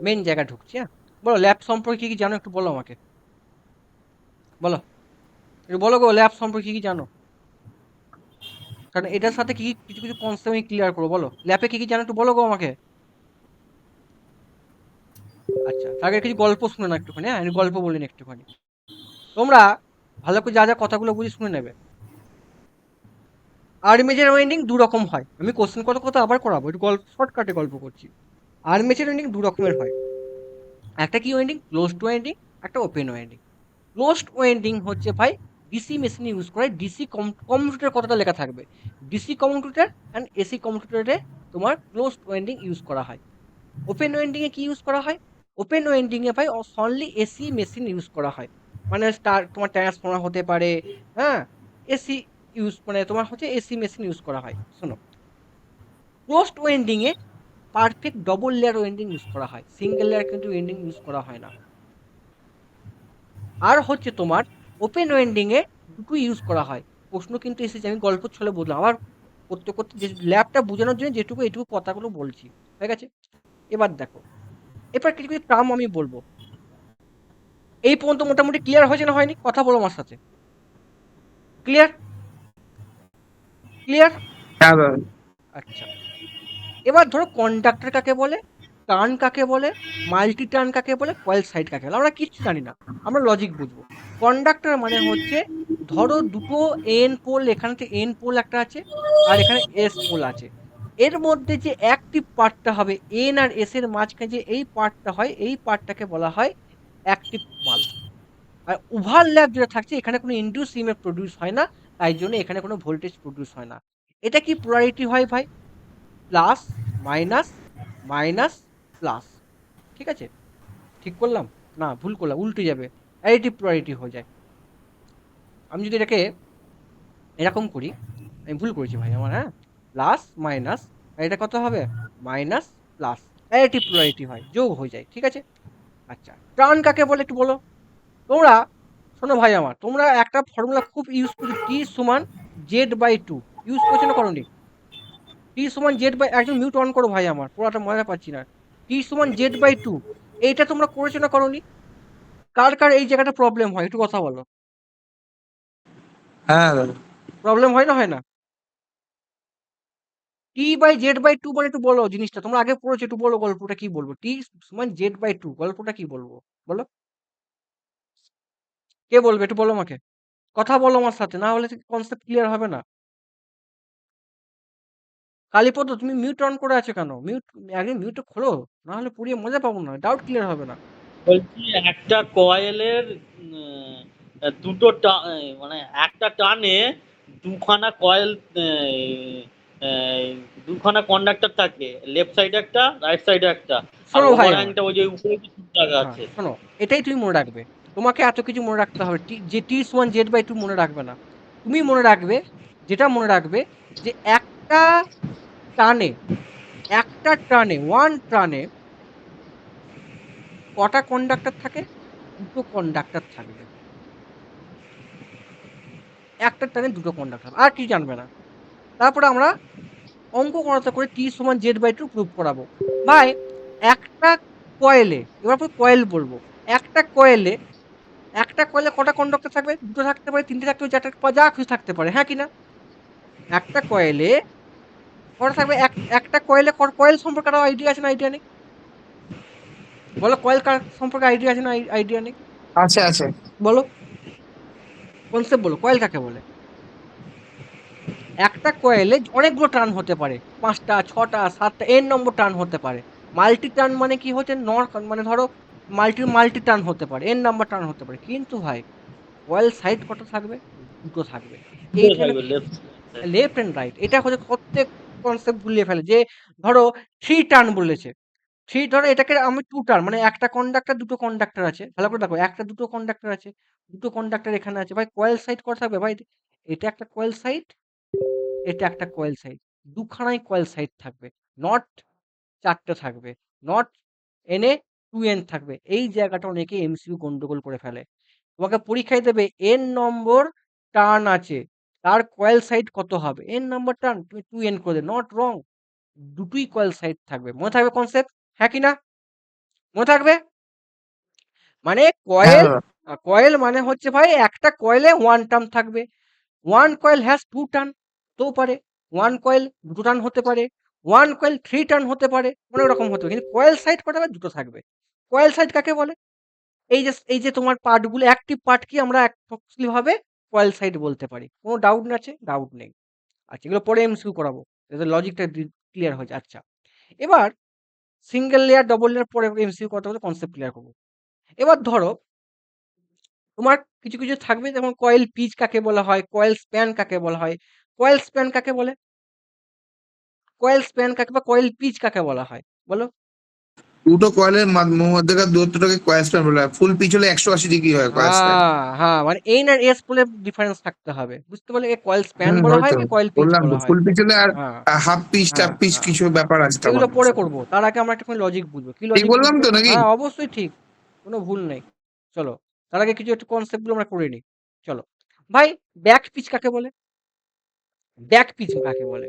Main জায়গায় ঢুকছি। হ্যাঁ, বলো ল্যাব সম্পর্কে কি কি জানো একটু বলো আমাকে, বলো একটু বলো গো, ল্যাব সম্পর্কে কি কি জানো? কারণ এটার সাথে কি কিছু কিছু কনসেপ্ট আমি ক্লিয়ার করবো, বলো ল্যাবে কি কি জানো একটু বলো গো আমাকে। আচ্ছা, তার আগে কিছু গল্প শুনে না একটুখানি, হ্যাঁ আমি গল্প বলিনি একটুখানি, তোমরা ভালো করে যা যা কথাগুলো বুঝি শুনে নেবে। আর্মেচার ওয়েন্ডিং দু রকম হয়, আমি কোশ্চেন কত কথা আবার করাবো, একটু গল্প শর্টকাটে গল্প করছি। আর্মেচার ওয়েন্ডিং দু রকমের হয়, একটা কি ওয়েন্ডিং, ক্লোজড ওয়েন্ডিং, একটা ওপেন ওয়েন্ডিং। ক্লোজড ওয়েন্ডিং হচ্ছে ভাই ডিসি মেশিন ইউজ করে, ডিসি কমিউটার কথাটা লেখা থাকবে, ডিসি কমিউটার অ্যান্ড এসি কমিউটারে তোমার ক্লোজড ওয়েন্ডিং ইউজ করা হয়। ওপেন ওয়েন্ডিং এ কি ইউজ করা হয়? ওপেন ওয়েন্ডিং এ ভাই অনলি এসি মেশিন ইউজ করা হয়, মানে স্টার তোমার ট্রান্সফর্মার হতে পারে, হ্যাঁ, এসি ইউজ মানে তোমার হচ্ছে এসি মেশিন ইউজ করা হয়। শোনো, ক্লোজড ওয়েন্ডিং এ perfect double layer winding use করা হয়, সিঙ্গেল লেয়ার কিন্তু ওয়েন্ডিং ইউজ করা হয় না। আর হচ্ছে তোমার ওপেন ওয়েন্ডিং এ দুটো ইউজ করা হয়। প্রশ্ন কিন্তু এসেছে, আমি গল্প ছলে বললাম, আবার করতে করতে যে ল্যাবটা বোঝানোর জন্য যেটুকু এটুকু কথাগুলো বলছি, ঠিক আছে? এবার দেখো, এবার কিছু কিছু টার্ম আমি বলবো, এই পর্যন্ত মোটামুটি ক্লিয়ার হয়েছে না হয়নি, কথা বলো আমার সাথে। ক্লিয়ার? ক্লিয়ার? হ্যাঁ দাদা। আচ্ছা, এবার ধরো কন্ডাক্টর কাকে বলে, টার্ন কাকে বলে, মাল্টি টার্ন কাকে বলে, কয়েল সাইড কাকে বলে, আমরা কিচ্ছু জানি না, আমরা লজিক বুঝবো। কন্ডাক্টর মানে হচ্ছে, ধরো দুটো এন পোল, এখানে এন পোল একটা আছে আর এখানে এস পোল আছে, এর মধ্যে যে অ্যাক্টিভ পার্টটা হবে এন আর এস এর মাঝখানে যে এই পার্টটা হয়, এই পার্টটাকে বলা হয় অ্যাক্টিভ মাল। আর ওভারল্যাপ যেটা থাকছে, এখানে কোনো ইনডিউস ইএমএফ প্রডিউস হয় না, তাই জন্য এখানে কোনো ভোল্টেজ প্রডিউস হয় না। এটা কি পোলারিটি হয় ভাই? প্লাস মাইনাস মাইনাস প্লাস, ঠিক আছে? ঠিক করলাম? না ভুল করলাম, উল্টে যাবে, অ্যাডিটিভ পোলারিটি হয়ে যায়। আমি যদি এটাকে এরকম করি, আমি ভুল করেছি ভাই আমার, হ্যাঁ, প্লাস মাইনাস, আর এটা কত হবে, মাইনাস প্লাস, অ্যাডিটিভ পোলারিটি হয়, যোগ হয়ে যায়, ঠিক আছে? আচ্ছা, টার্ন কাকে বলে একটু বলো তোমরা। শোনো ভাই আমার, তোমরা একটা ফর্মুলা খুব ইউজ করছো, টি সমান জেড বাই টু, ইউজ করছো না করনি? টি সমান জেড বাই, একজন মিউট অন করো ভাই আমার, পুরোটা মজা পাচ্ছি না। টি সমান জেড বাই টু, এইটা তোমরা করেছো না করনি? কার কার এই জায়গাটা প্রবলেম হয় একটু কথা বলো। হ্যাঁ দাদা। প্রবলেম হয় না, হয় না? টি বাই জেড বাই টু মানে একটু বলো জিনিসটা, তোমরা আগে পড়েছো, একটু বলো গল্পটা কি বলবো, টি সমান জেড বাই টু গল্পটা কি বলবো, বলো, কে বলবে একটু বলো আমাকে, কথা বলো আমার সাথে, না হলে কনসেপ্ট ক্লিয়ার হবে না। কালীপদ, তুমি মিউট অন করে আছো কেন? মিউট, আগে মিউটটা খোলো, না হলে পুড়িয়ে মজা পাবো না, ডাউট ক্লিয়ার হবে না। বলছি একটা কয়েলের দুটো মানে একটা টানে দুখানা কয়েল, দুখানা কন্ডাক্টর থাকে, লেফট সাইডে একটা রাইট সাইডে একটা, আর শোনো ভাই আমার, ওভারহ্যাংটা ওই যে উপরে কিছু জায়গা হ্যাঁ আছে। শোনো, এটাই তুমি মনে রাখবে, তোমাকে এত কিছু মনে রাখতে হবে, যে টি সমান জেড বাই টু মনে রাখবে না, তুমি মনে রাখবে, যেটা মনে রাখবে, যে একটা টানে, একটা টানে, ওয়ান টানে কটা কন্ডাক্টর থাকে? দুটো কন্ডাক্টর থাকবে, একটা টানে দুটো কন্ডাক্টর, আর কি জানবে না। তারপরে আমরা অঙ্ক করাতে করে টি সমান জেড বাই টু প্রুভ করাবো। ভাই, একটা কয়েলে, এবার কয়েল বলবো, একটা কয়েলে, একটা কয়েলে কটা কন্ডাক্টর থাকবে? দুটো থাকতে পারে, তিনটে থাকতে পারে, চারটে, যা খুশি থাকতে পারে, হ্যাঁ কি না? একটা কয়েলে কটা থাকবে? একটা কয়েলে, কয়েল সম্পর্কে আরো আইডিয়া আছে না আইডিয়া নেই? বলো, কয়েল সম্পর্কে আইডিয়া আছে না আইডিয়া নেই? আছে আছে। বলো, কনসেপ্ট বলো, কয়েল কাকে বলে? একটা কয়েলে অনেকগুলো টার্ন হতে পারে, ৫টা, ৬টা, ৭টা, এন নম্বর টার্ন হতে পারে। মাল্টি টার্ন মানে কি হচ্ছে, মানে ধরো মাল্টি মাল্টি টার্ন হতে পারে, এন নাম্বার টার্ন হতে পারে, কিন্তু ভাই কয়েল সাইড কটা থাকবে? দুটো থাকবে। দুটো এইখানে থাকবে left side. Left and right, এটা হচ্ছে প্রত্যেক কনসেপ্ট গুলিয়ে ফেলে, যে ধরো থ্রি টার্ন বলেছে, থ্রি, ধরো এটাকে আমি টু টার্ন, মানে একটা কন্ডাক্টর, দুটো কন্ডাক্টর আছে, ভালো করে দেখো, একটা দুটো কন্ডাক্টর আছে, দুটো কন্ডাক্টর এখানে আছে, ভাই কয়েল সাইড কটা থাকবে ভাই? এটা একটা কয়েল সাইড, এটা একটা কয়েল সাইড, দুখানাই কয়েল সাইড থাকবে, নট চারটে থাকবে, নট এনে টু এন থাকবে। এই জায়গাটা অনেকে এমসিকিউ গন্ডগোল করে ফেলে। তোমাকে পরীক্ষায় দেবে এন নম্বর টার্ন আছে, তার কয়েল সাইড কত হবে, এন নম্বর টার্ন, তুমি টু এন করে দেবে, নট রং, দুটোই কয়েল সাইড থাকবে, মনে থাকবে কনসেপ্ট, হ্যাঁ কি না? মনে থাকবে? মানে হ্যাঁ কয়েল, দাদা। কয়েল মানে হচ্ছে ভাই একটা কয়েলে ওয়ান টার্ন থাকবে। One coil has to turn হতেও পারে, ওয়ান কয়েল দুটো টার্ন হতে পারে, ওয়ান কয়েল থ্রি টার্ন হতে পারে, অনেক রকম হতে পারে, কিন্তু কয়েল সাইড কটা হবে? দুটো থাকবে। কয়েল সাইড কাকে বলে? এই যে তোমার পার্টগুলো, অ্যাক্টিভ পার্ট কি আমরা অ্যাপ্রক্সিমেটলি ভাবে কয়েল সাইড বলতে পারি। কোনো ডাউট আছে? ডাউট নেই। আচ্ছা, এগুলো পরে এমসিকিউ করাবো যাতে লজিকটা ক্লিয়ার হয়ে যায়। আচ্ছা, এবার সিঙ্গেল লেয়ার ডবল লেয়ার পরে এমসিকিউ করতে হবে, কনসেপ্ট ক্লিয়ার করবো। এবার ধরো তোমার কিছু কিছু থাকবে, যেমন কয়েল পিচ কাকে বলা হয়, কয়েল স্প্যান কাকে বলা হয়। কয়েল স্প্যান কাকে বলে? কয়েল স্প্যান কাকে বা কয়েল পিচ কাকে বলা হয় বলো? দুটো কয়েলের মধ্যেকার দূরত্বটাকে কয়েল স্প্যান বলা হয়। ফুল পিচ হলে 180 ডিগ্রি হয় কয়েল স্প্যান। হ্যাঁ, মানে এন আর এস বলে ডিফারেন্স থাকতে হবে, বুঝতে পারলে? এ কয়েল স্প্যান হুম, বলা হয়, হয়তো কি কয়েল পিচ বললাম তো বলা হয়। ফুল পিচ হলে, আর হ্যাঁ, হাফ পিচ টাপ হ্যাঁ, পিচ হ্যাঁ, কিছু ব্যাপার আছে তখন। এগুলো পরে করবো, তার আগে আমরা একটু লজিক বুঝবো। কি ঠিক লজিক বললাম বুঝবো? তো নাকি? হ্যাঁ, অবশ্যই ঠিক, কোনো ভুল নেই। চলো, তার আগে কিছু একটু কনসেপ্ট গুলো আমরা করে নিই। চলো ভাই, ব্যাক পিচ কাকে বলে? ব্যাক পিচ কাকে বলে?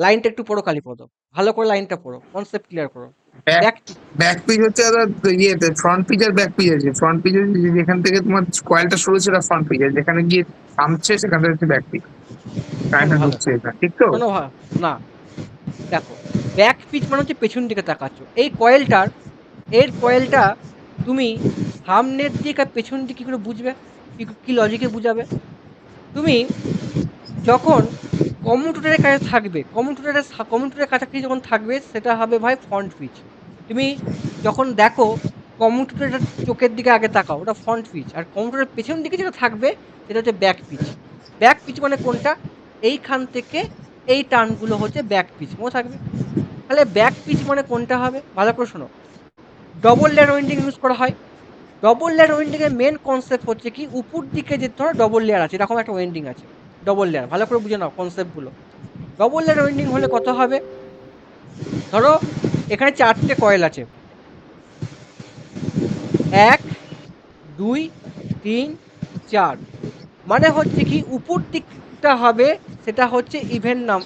লাইনটা একটু পড়ো কালীপদ, ভালো করে লাইনটা পড়ো, কনসেপ্ট ক্লিয়ার করো। Back back pitch. Back pitch হচ্ছে দাদা, ইয়েতে ফ্রন্ট পিচ আর ব্যাক পিচ আছে। ফ্রন্ট পিচ যেখান থেকে তোমার কয়েলটা শুরু সেটা ফ্রন্ট পিচ, আর যেখানে গিয়ে থামছে সেখান থেকে হচ্ছে ব্যাক পিচ। শোনো কারেন্টটা ভালো, ঢুকছে এটা, ঠিক তো? শোনো না, দেখো, ব্যাক পিচ মানে হচ্ছে পেছন দিকে তাকাচ্ছ। এই কয়েলটার, এর কয়েলটা তুমি সামনের দিকে আর পেছন দিকে কি করে বুঝবে? কি লজিকে বুঝাবে? তুমি যখন কমিউটেটরের কাছে থাকবে, কমিউটেটরের কাছাকাছি যখন থাকবে, সেটা হবে ভাই ফ্রন্ট পিচ। তুমি যখন দেখো কমিউটেটরের চোখের দিকে আগে তাকাও, ওটা ফ্রন্ট পিচ। আর কমিউটেটরের পেছন দিকে যেটা থাকবে সেটা হচ্ছে ব্যাক পিচ। ব্যাক পিচ মানে কোনটা? এইখান থেকে এই টার্নগুলো হচ্ছে ব্যাক পিচ, মনে থাকবে? তাহলে ব্যাক পিচ মানে কোনটা হবে? ভালো করে শোনো। ডবল লেয়ার ওয়েন্ডিং ইউজ করা হয়। ডবল লেয়ার ওয়েন্ডিং এর মেন কনসেপ্ট হচ্ছে কি, উপর দিকে যে ধরো ডবল লেয়ার আছে, এরকম একটা ওয়েন্ডিং আছে, ডবল লেয়ার, ভালো করে বুঝে নাও কনসেপ্ট গুলো। ডবল লেয়ার ওয়েন্ডিং হলে কত হবে? ধরো এখানে চারটে কয়েল আছে, 1 2 3 4, মানে হচ্ছে কি উপর দিকটা হবে, সেটা হচ্ছে ইভেন নাম,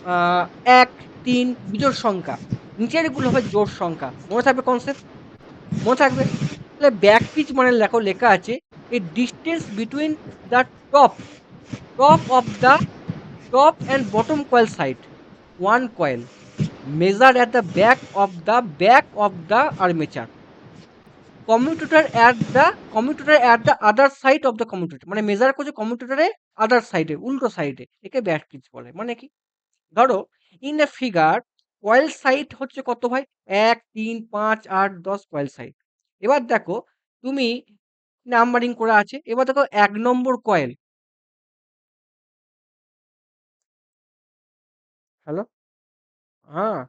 1 3 বিজোড় সংখ্যা, নিচের গুলো হবে জোড় সংখ্যা, মনে থাকবে কনসেপ্ট? মনে থাকবে? তাহলে ব্যাক পিচ মানে দেখো লেখা আছে, এই distance between the top top of the top and bottom coil side, one coil measured at the back of the armature, commutator at the other side of the commutator, মানে measure করছে কমিউটেটরের আদার সাইডে, উল্টো সাইডে, একে ব্যাক পিচ বলে। মানে কি? ধরো in a figure, coil side হচ্ছে কত ভাই? 1 3 5 8 10 কয়েল সাইড। এবার দেখো তুমি নাম্বারিং করা আছে, এবার দেখো 1 নম্বর কয়েল। হ্যালো, হ্যাঁ,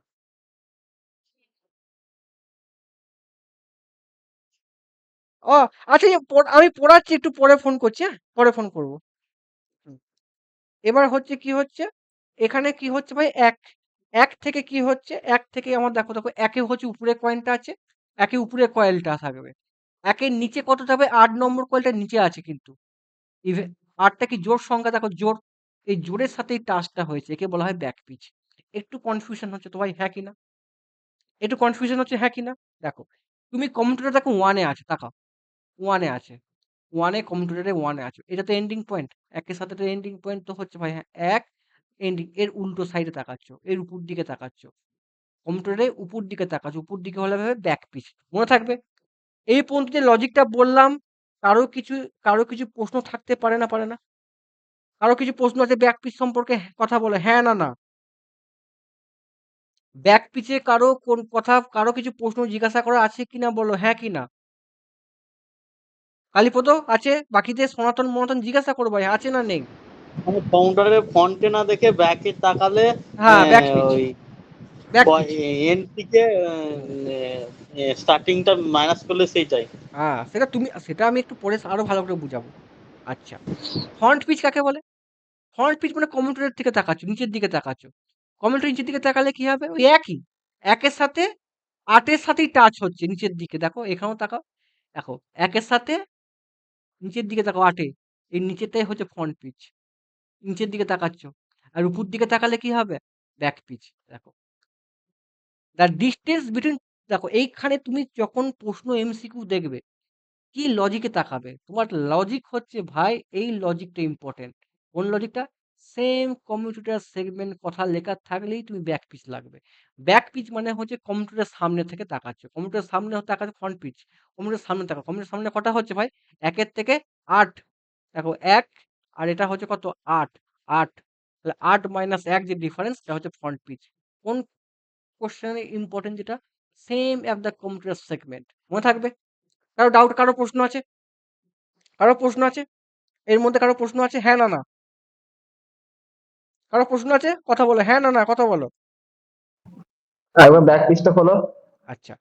ও আচ্ছা, আমি পড়াচ্ছি, একটু পরে ফোন করছি, হ্যাঁ পরে ফোন করবো। হুম। এবার হচ্ছে কি হচ্ছে, এখানে কি হচ্ছে ভাই, এক এক থেকে কি হচ্ছে, এক থেকে আমার দেখো দেখো, একে হচ্ছে উপরে কয়েনটা আছে, একে উপরে কয়েলটা থাকবে, একের নিচে কত থাকবে? 8 নম্বর কয়েলটা নিচে আছে কিন্তু। ইভেন আটটা কি জোড় সংখ্যা, দেখো জোড়, এই জোড়ের সাথেই টাচটা হয়েছে, একে বলা হয় ব্যাক পিচ। একটু কনফিউশন হচ্ছে তো ভাই, হ্যাঁ কি না? একটু কনফিউশন হচ্ছে, হ্যাঁ কি না? দেখো, তুমি কম্পিউটার দেখো ওয়ানে আছে, তাকাও, ওয়ানে আছে, ওয়ানে কম্পিউটারে ওয়ানে আছে, এটা তো এন্ডিং পয়েন্ট, একের সাথে তো এন্ডিং পয়েন্ট তো হচ্ছে ভাই, হ্যাঁ এক এন্ডিং, এর উল্টো সাইডে তাকাচ্ছ, এর উপর দিকে তাকাচ্ছ, কম্পিউটারে উপর দিকে তাকাচ্ছ, উপর দিকে হলে ভাবে ব্যাক পিচ, মনে থাকবে? এই পর্যন্ত যে লজিকটা বললাম, কারো কিছু কারো কিছু প্রশ্ন থাকতে পারে না, পারে না? কারো কিছু প্রশ্ন আছে ব্যাক পিচ সম্পর্কে? কথা বলে হ্যাঁ না না। ব্যাক পিচে কারো কোন কথা, কারো কিছু প্রশ্ন জিজ্ঞাসা করা আছে কিনা বলো, হ্যাঁ কি না? কালীপদ আছে, বাকিদের সনাতন মনাতন জিজ্ঞাসা করো ভাই, আছে না নেই? মানে কাউন্টারের ফ্রন্টে না দেখে ব্যাকে তাকালে হ্যাঁ, ব্যাক পিচ, ওই ব্যাক পিচ। এন থেকে স্টার্টিংটা মাইনাস করলে সেইটাই। হ্যাঁ, সেটা আমি একটু পরে আরো ভালো করে বুঝাবো। আচ্ছা, ফ্রন্ট পিচ কাকে বলে? ফ্রন্ট পিচ মানে কমিউটেটর থেকে তাকাচ্ছ, নিচের দিকে তাকাচ্ছ। কমিউটেটর নিচের দিকে তাকালে কি হবে? ওই একই, একের সাথে আটের সাথেই টাচ হচ্ছে নিচের দিকে, দেখো এখানেও তাকাও, দেখো একের সাথে নিচের দিকে তাকাও, আটে, এই নিচেরটাই হচ্ছে ফ্রন্ট পিচ, নিচের দিকে তাকাচ্ছ। আর উপর দিকে তাকালে কি হবে? Back pitch. দেখো, দ্য ডিস্টেন্স বিটুইন দেখো এইখানে তুমি যখন প্রশ্ন এমসিকিউ দেখবে কি লজিকে তাকাবে, তোমার লজিক হচ্ছে ভাই এই লজিকটা ইম্পর্টেন্ট। কোন লজিকটা? সেম কম্পিউটার সেগমেন্ট কথা লেখা থাকলেই তুমি ব্যাক পিচ লাগবে। ব্যাক পিচ মানে হচ্ছে কম্পিউটারের সামনে থেকে তাকাচ্ছ, কম্পিউটারের সামনে তাকাচ্ছ ফ্রন্ট পিচ, কম্পিউটারের সামনে তাকাও, কম্পিউটারের সামনে কটা হচ্ছে ভাই? একের থেকে আট, দেখো এক, আর এটা হচ্ছে কত? আট, আট, তাহলে আট মাইনাস এক যে ডিফারেন্স এটা হচ্ছে ফ্রন্ট পিচ। কোন কোশ্চেনে ইম্পর্টেন্ট যেটা? Same at the computer segment, মনে থাকবে? কারো ডাউট, কারো প্রশ্ন আছে? কারো প্রশ্ন আছে? এর মধ্যে কারো প্রশ্ন আছে? হ্যাঁ না না? কারো প্রশ্ন আছে? কথা বলো, হ্যাঁ না না, কথা বলো। একবার ব্যাক পিচটা খোলো। আচ্ছা,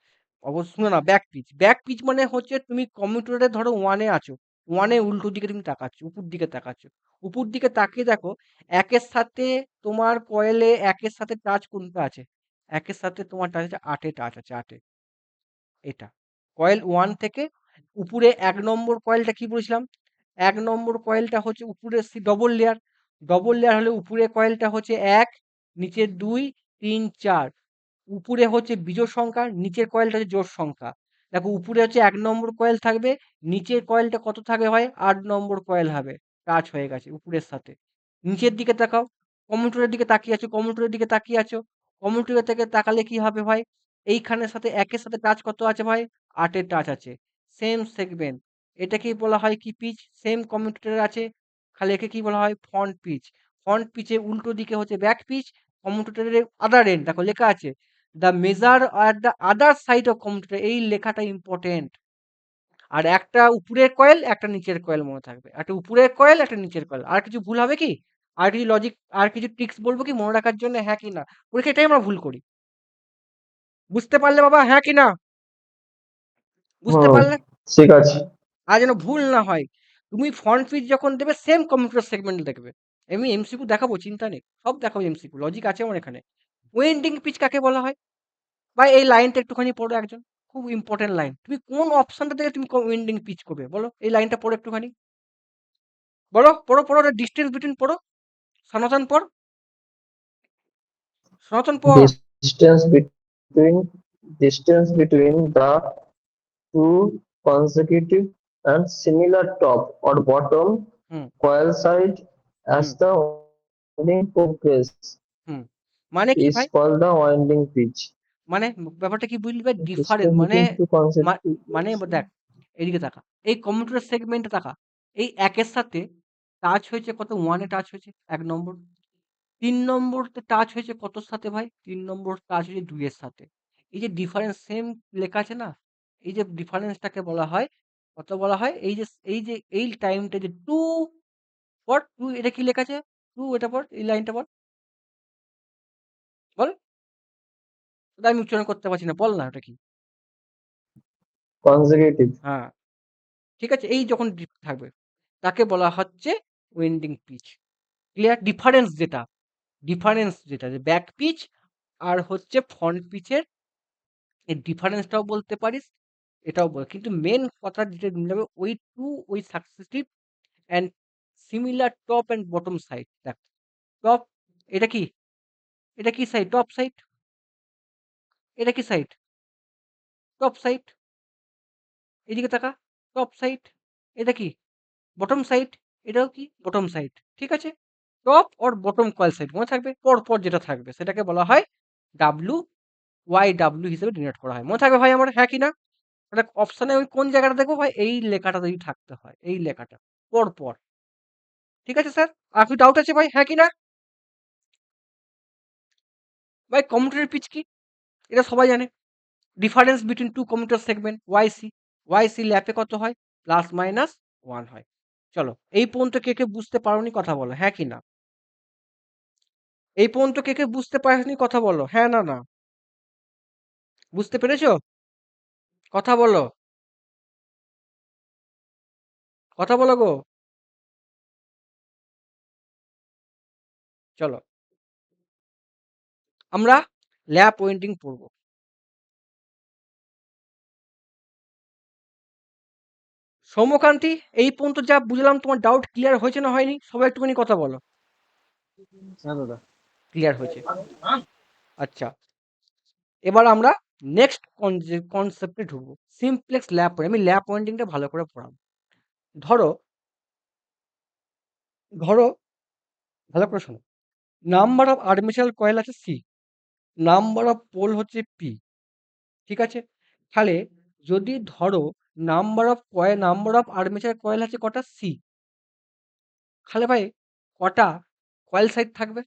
অবশ্য শুনো না, ব্যাক পিচ, ব্যাক পিচ মানে হচ্ছে তুমি কম্পিউটারে ধরো ওয়ানে আছো, ওয়ানে উল্টো দিকে তুমি তাকাচ্ছ, উপর দিকে তাকাচ্ছ, উপর দিকে তাকিয়ে দেখো একের সাথে তোমার কয়েলে একের সাথে টাচ কোনটা আছে? একের সাথে তোমার টাচ আছে আটে, টাচ আছে আটে, এটা কয়েল ওয়ান থেকে উপরে এক নম্বর কয়েলটা কি বলেছিলাম? এক নম্বর কয়েলটা হচ্ছে উপরে ডবল লেয়ার, ডবল লেয়ার হলে উপরে কয়েলটা হচ্ছে এক, নিচের দুই, তিন, চার, উপরে হচ্ছে বিজোড় সংখ্যা, নিচের কয়েলটা হচ্ছে জোড় সংখ্যা। দেখো উপরে হচ্ছে এক নম্বর কয়েল থাকবে, নিচের কয়েলটা কত থাকবে ভাই? আট নম্বর কয়েল হবে, টাচ হয়ে গেছে উপরের সাথে। নিচের দিকে তাকাও, কম্পিউটারের দিকে তাকিয়ে আছো, কম্পিউটারের দিকে তাকিয়ে আছো, কম্পিউটারের থেকে তাকালে কি হবে ভাই? এইখানের সাথে একের সাথে টাচ কত আছে ভাই? আটের টাচ আছে, সেম সেগমেন্ট। এটাকেই বলা হয় কি পিচ? সেম কম্পিউটারে আছে, খালি একে কি বলা হয়? Front pitch. ফ্রন্ট পিচে উল্টো দিকে হচ্ছে ব্যাক পিচ, কম্পিউটারের আদার এন্ড দেখো লেখা আছে the measure are the other side of computer, এই লেখাটা ইম্পর্টেন্ট। আর একটা উপরের কয়েল একটা নিচের কয়েল মনে থাকবে, একটা উপরের কয়েল একটা নিচের কয়েল। আর কিছু ভুল হবে কি? আর কিছু লজিক, আর কিছু ট্রিক্স বলবো কি মনে রাখার জন্য, হ্যাঁ কি না? পরীক্ষা এটাই আমরা ভুল করি। বুঝতে পারলে বাবা, হ্যাঁ কি না? বুঝতে হুম, পারলে? ঠিক আছে। আর যেন ভুল না হয়, তুমি ফ্রন্ট পিচ যখন দেবে সেম কম্পিউটার সেগমেন্ট দেখবে। আমি এমসিকিউ দেখাবো, চিন্তা নেই, সব দেখাবো এমসিকিউ, লজিক আছে আমার এখানে। ওয়েন্ডিং পিচ কাকে বলা হয়? বা এই লাইনটা একটুখানি পড়ো একজন, খুব ইম্পর্টেন্ট লাইন। তুমি কোন অপশনটা থেকে তুমি ওয়েন্ডিং পিচ করবে বলো? এই লাইনটা পড়ো একটুখানি, বলো, পড়ো পড়ো, ডিস্টেন্স বিটুইন পড়ো, সনাতন পড়, সনাতন পড়। Distance between distance between the two consecutive and similar top or bottom hmm coil side as hmm the winding progress হুম মানে কি is ভাই? called the winding pitch. মানে ব্যাপারটা কি বুঝলি ভাই? ডিফারেন্স Distance মানে, between two consecutive মানে দেখ, এদিকে তাকা, এই কম্পিউটার সেগমেন্টে তাকা, এই একের সাথে টাচ হয়েছে কত? ওয়ানে টাচ হয়েছে এক নম্বর। তিন নম্বরতে টাচ হয়েছে কতর সাথে ভাই? তিন নম্বর টাচ হয়েছে দুইয়ের সাথে। এই যে ডিফারেন্স সেম লেখা আছে না, এই যে ডিফারেন্সটাকে বলা হয়, কত বলা হয়? এই যে এই টাইমটা যে টু, পর টু, এটা কি লেখা আছে? টু, এটা পর, এই লাইনটা বল, বল, ওটা আমি উচ্চারণ করতে পারছি না, বল না ওটা কি? consecutive. হ্যাঁ, ঠিক আছে, এই যখন থাকবে তাকে বলা হচ্ছে ওয়েন্ডিং পিচ। ক্লিয়ার? ডিফারেন্স যেটা, ডিফারেন্স যেটা যে ব্যাক পিচ আর হচ্ছে ফ্রন্ট পিচের, এই ডিফারেন্সটাও বলতে পারিস, এটাও বল, কিন্তু মেন কথা যেটা নিয়ে যাবে ওই টু, ওই successive and similar top and bottom side. দেখ টপ, এটা কি? এটা কি সাইড? Top side. এটা কি সাইড? Top side. এদিকে তাকা, টপ সাইড। এটা কি? Bottom side. এটাও কি? Bottom side. ঠিক আছে? Top or bottom coil side মনে থাকবে, পর পর যেটা থাকবে সেটাকে বলা হয় ডাব্লু ওয়াই ডাব্লু হিসেবে ডিনোট করা হয়, মনে থাকবে ভাই আমার, হ্যাঁ কি না? এটা অপশনে আমি কোন জায়গাটা দেখবো ভাই? এই লেখাটা যদি থাকতে হয়, এই লেখাটা পর পর। ঠিক আছে স্যার? আর কি ডাউট আছে ভাই, হ্যাঁ কি না? ভাই কম্পিউটারের পিচ কি? এটা সবাই জানে, difference between two computer segment Y C. Y C ল্যাপে কত হয়? প্লাস মাইনাস ওয়ান হয়। চলো, এই পর্যন্ত কে কে বুঝতে পারোনি কথা বলো, হ্যাঁ কি না? এই পর্যন্ত কে কে বুঝতে পারোনি কথা বলো, হ্যাঁ না না? বুঝতে পেরেছো? কথা বলো, কথা বলো গো। চলো, আমরা ল্যাপ ওয়েন্ডিং পড়বো। সৌম্যকান্তি, এই পর্যন্ত যা বুঝলাম তোমার ডাউট ক্লিয়ার হয়েছে না হয়নি? সবাই একটুখানি কথা বলো। হ্যাঁ দাদা। ক্লিয়ার হয়েছে? আচ্ছা, এবার আমরা নেক্সট কনসেপ্টে ঢুকবো, সিমপ্লেক্স ল্যাব পয়েন্ট। আমি ল্যাব পয়েন্টিংটা ভালো করে পড়াবো। ধরো ধরো ভালো করে শোনো, নাম্বার অফ আর্মেচার কয়েল আছে সি, নাম্বার অফ পোল হচ্ছে পি, ঠিক আছে? তাহলে যদি ধরো নাম্বার অফ আর্মেচার কয়েল আছে কটা, সি, তাহলে ভাই কটা কয়েল সাইড থাকবে?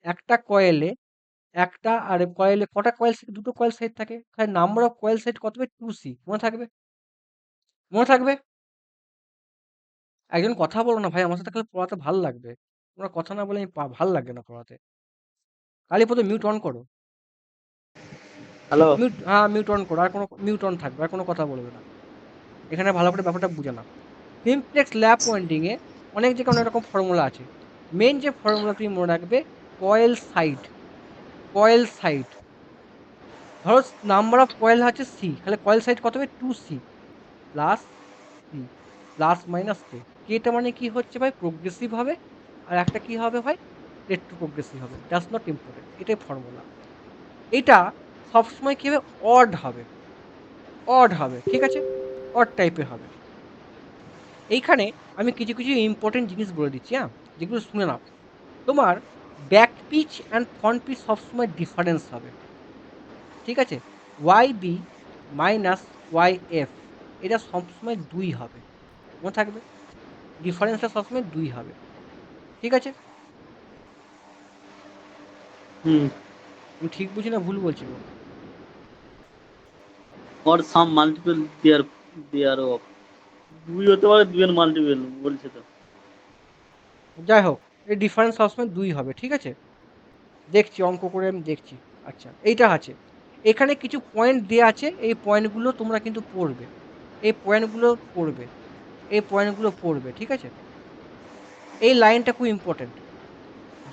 একটা কয়েলে কটা কয়েল, দুটো কয়েল সাইড থাকে, তাহলে নাম্বার অফ কয়েল সাইড কত হবে, 2c। মনে থাকবে? মনে থাকবে? একজন কথা বলো না ভাই, আমার সাথে খালি পড়াতে ভাল লাগবে। তোমরা কথা না বলে ভাল লাগে না পড়াতে। কালীপদ মিউট অন করো। হ্যালো। হ্যাঁ মিউট অন করো, আর কোনো মিউট অন থাকবে, আর কোনো কথা বলবে না। এখানে ভালো করে ব্যাপারটা বুঝে নাও। সিমপ্লেক্স ল্যাব পয়েন্টিং এ অনেক জায়গায় অনেক রকম ফর্মুলা আছে। মেন যে ফর্মুলা তুমি মনে রাখবে, কয়েল সাইড। কয়েল সাইড, ধরো নাম্বার অফ কয়েল আছে সি, তাহলে কয়েল সাইড কত হবে, 2c plus C plus minus K. কেটা মানে কি হচ্ছে ভাই, প্রোগ্রেসিভ হবে, আর একটা কি হবে ভাই, রেট্রো প্রোগ্রেসিভ হবে। দ্যাটস নট ইম্পর্টেন্ট, এটাই ফর্মুলা। এটা সবসময় কি হবে, অড হবে। অড হবে, ঠিক আছে? অড টাইপের হবে। এইখানে আমি কিছু কিছু ইম্পর্টেন্ট জিনিস বলে দিচ্ছি, হ্যাঁ, যেগুলো শুনে নাও। তোমার back pitch and front pitch সবসময় ডিফারেন্স হবে, ঠিক আছে? Y B minus Y F, এটা সবসময় 2 হবে, মনে থাকবে? ডিফারেন্সটা সবসময় 2 হবে, ঠিক আছে? হুম। আমি ঠিক বুঝি না ভুল বলছি গো? or some multiple there of 2 হতে পারে, 2 এর মাল্টিপল বলছে তো। যাই হোক, এই ডিফারেন্স সবসময় 2 হবে, ঠিক আছে? দেখছি, অঙ্ক করে আমি দেখছি। আচ্ছা, এইটা আছে। এখানে কিছু পয়েন্ট দেয়া আছে, এই পয়েন্টগুলো তোমরা কিন্তু পড়বে। এই পয়েন্টগুলো পড়বে, এই পয়েন্টগুলো পড়বে, ঠিক আছে? এই লাইনটা খুব ইম্পর্টেন্ট।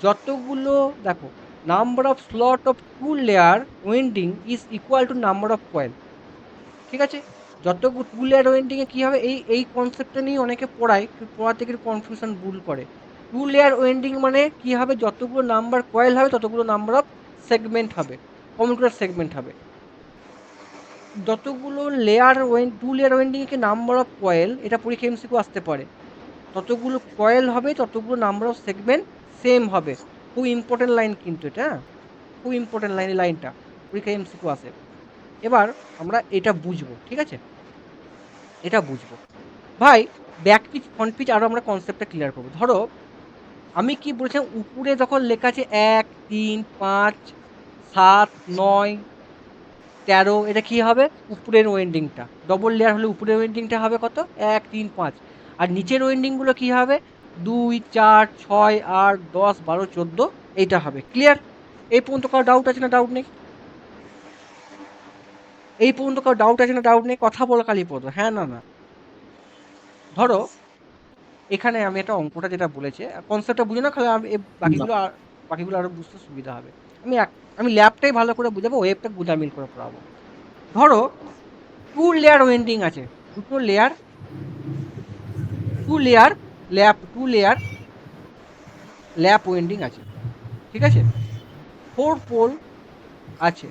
যতগুলো দেখো, number of slot of 2 layer winding is equal to number of coil, ঠিক আছে? যতগুলো 2 লেয়ার ওয়েন্ডিং এ কি হবে, এই কনসেপ্টটা নিয়ে অনেকে পড়ায়, পড়াতে গিয়ে কনফিউশন ভুল করে। 2 লেয়ার ওয়েন্ডিং মানে কি হবে, যতগুলো নাম্বার কয়েল হবে ততগুলো নাম্বার অফ সেগমেন্ট হবে, কমিউটেটর সেগমেন্ট হবে। যতগুলো layer 2 layer winding A number of coil, এটা পরীক্ষা এমসিকিউ আসতে পারে, ততগুলো কয়েল হবে ততগুলো নাম্বার অফ সেগমেন্ট সেম হবে। খুব ইম্পর্টেন্ট লাইন কিন্তু এটা, হ্যাঁ? খুব ইম্পর্টেন্ট লাইন, এই লাইনটা পরীক্ষা এমসিকিউ আসে। এবার আমরা এটা বুঝবো, ঠিক আছে? এটা বুঝবো ভাই। ব্যাক পিচ ফ্রন্ট পিচ আরো আমরা কনসেপ্টটা ক্লিয়ার করবো। ধরো আমি কি বলছিলাম, উপরে যখন লেখা আছে 1 3 5 7 9 13, এটা কি হবে, উপরের ওয়েন্ডিংটা। ডবল লেয়ার হলে উপরের ওয়েন্ডিংটা হবে কত, 1 3 5। আর নিচের ওয়েন্ডিং গুলো কি হবে, 2 4 6 8 10 12 14, এইটা হবে। ক্লিয়ার? এই পর্যন্ত কারো ডাউট আছে না, ডাউট নেই? এই পর্যন্ত কারো ডাউট আছে না, ডাউট নেই? কথা বলো কালীপদ, হ্যাঁ না না। ধরো এখানে আমি একটা অঙ্কটা যেটা বলেছে, কনসেপ্টটা বুঝে না, খালি আমি বাকিগুলো আরো বুঝতে সুবিধা হবে। আমি ল্যাবটাই ভালো করে বুঝাবো, ওয়েবটা গুদামিল করে পড়াবো। ধরো 2 লেয়ার ওয়েন্ডিং আছে, দুটো লেয়ার, 2 লেয়ার ল্যাপ ওয়েন্ডিং আছে, ঠিক আছে? 4 পোল আছে,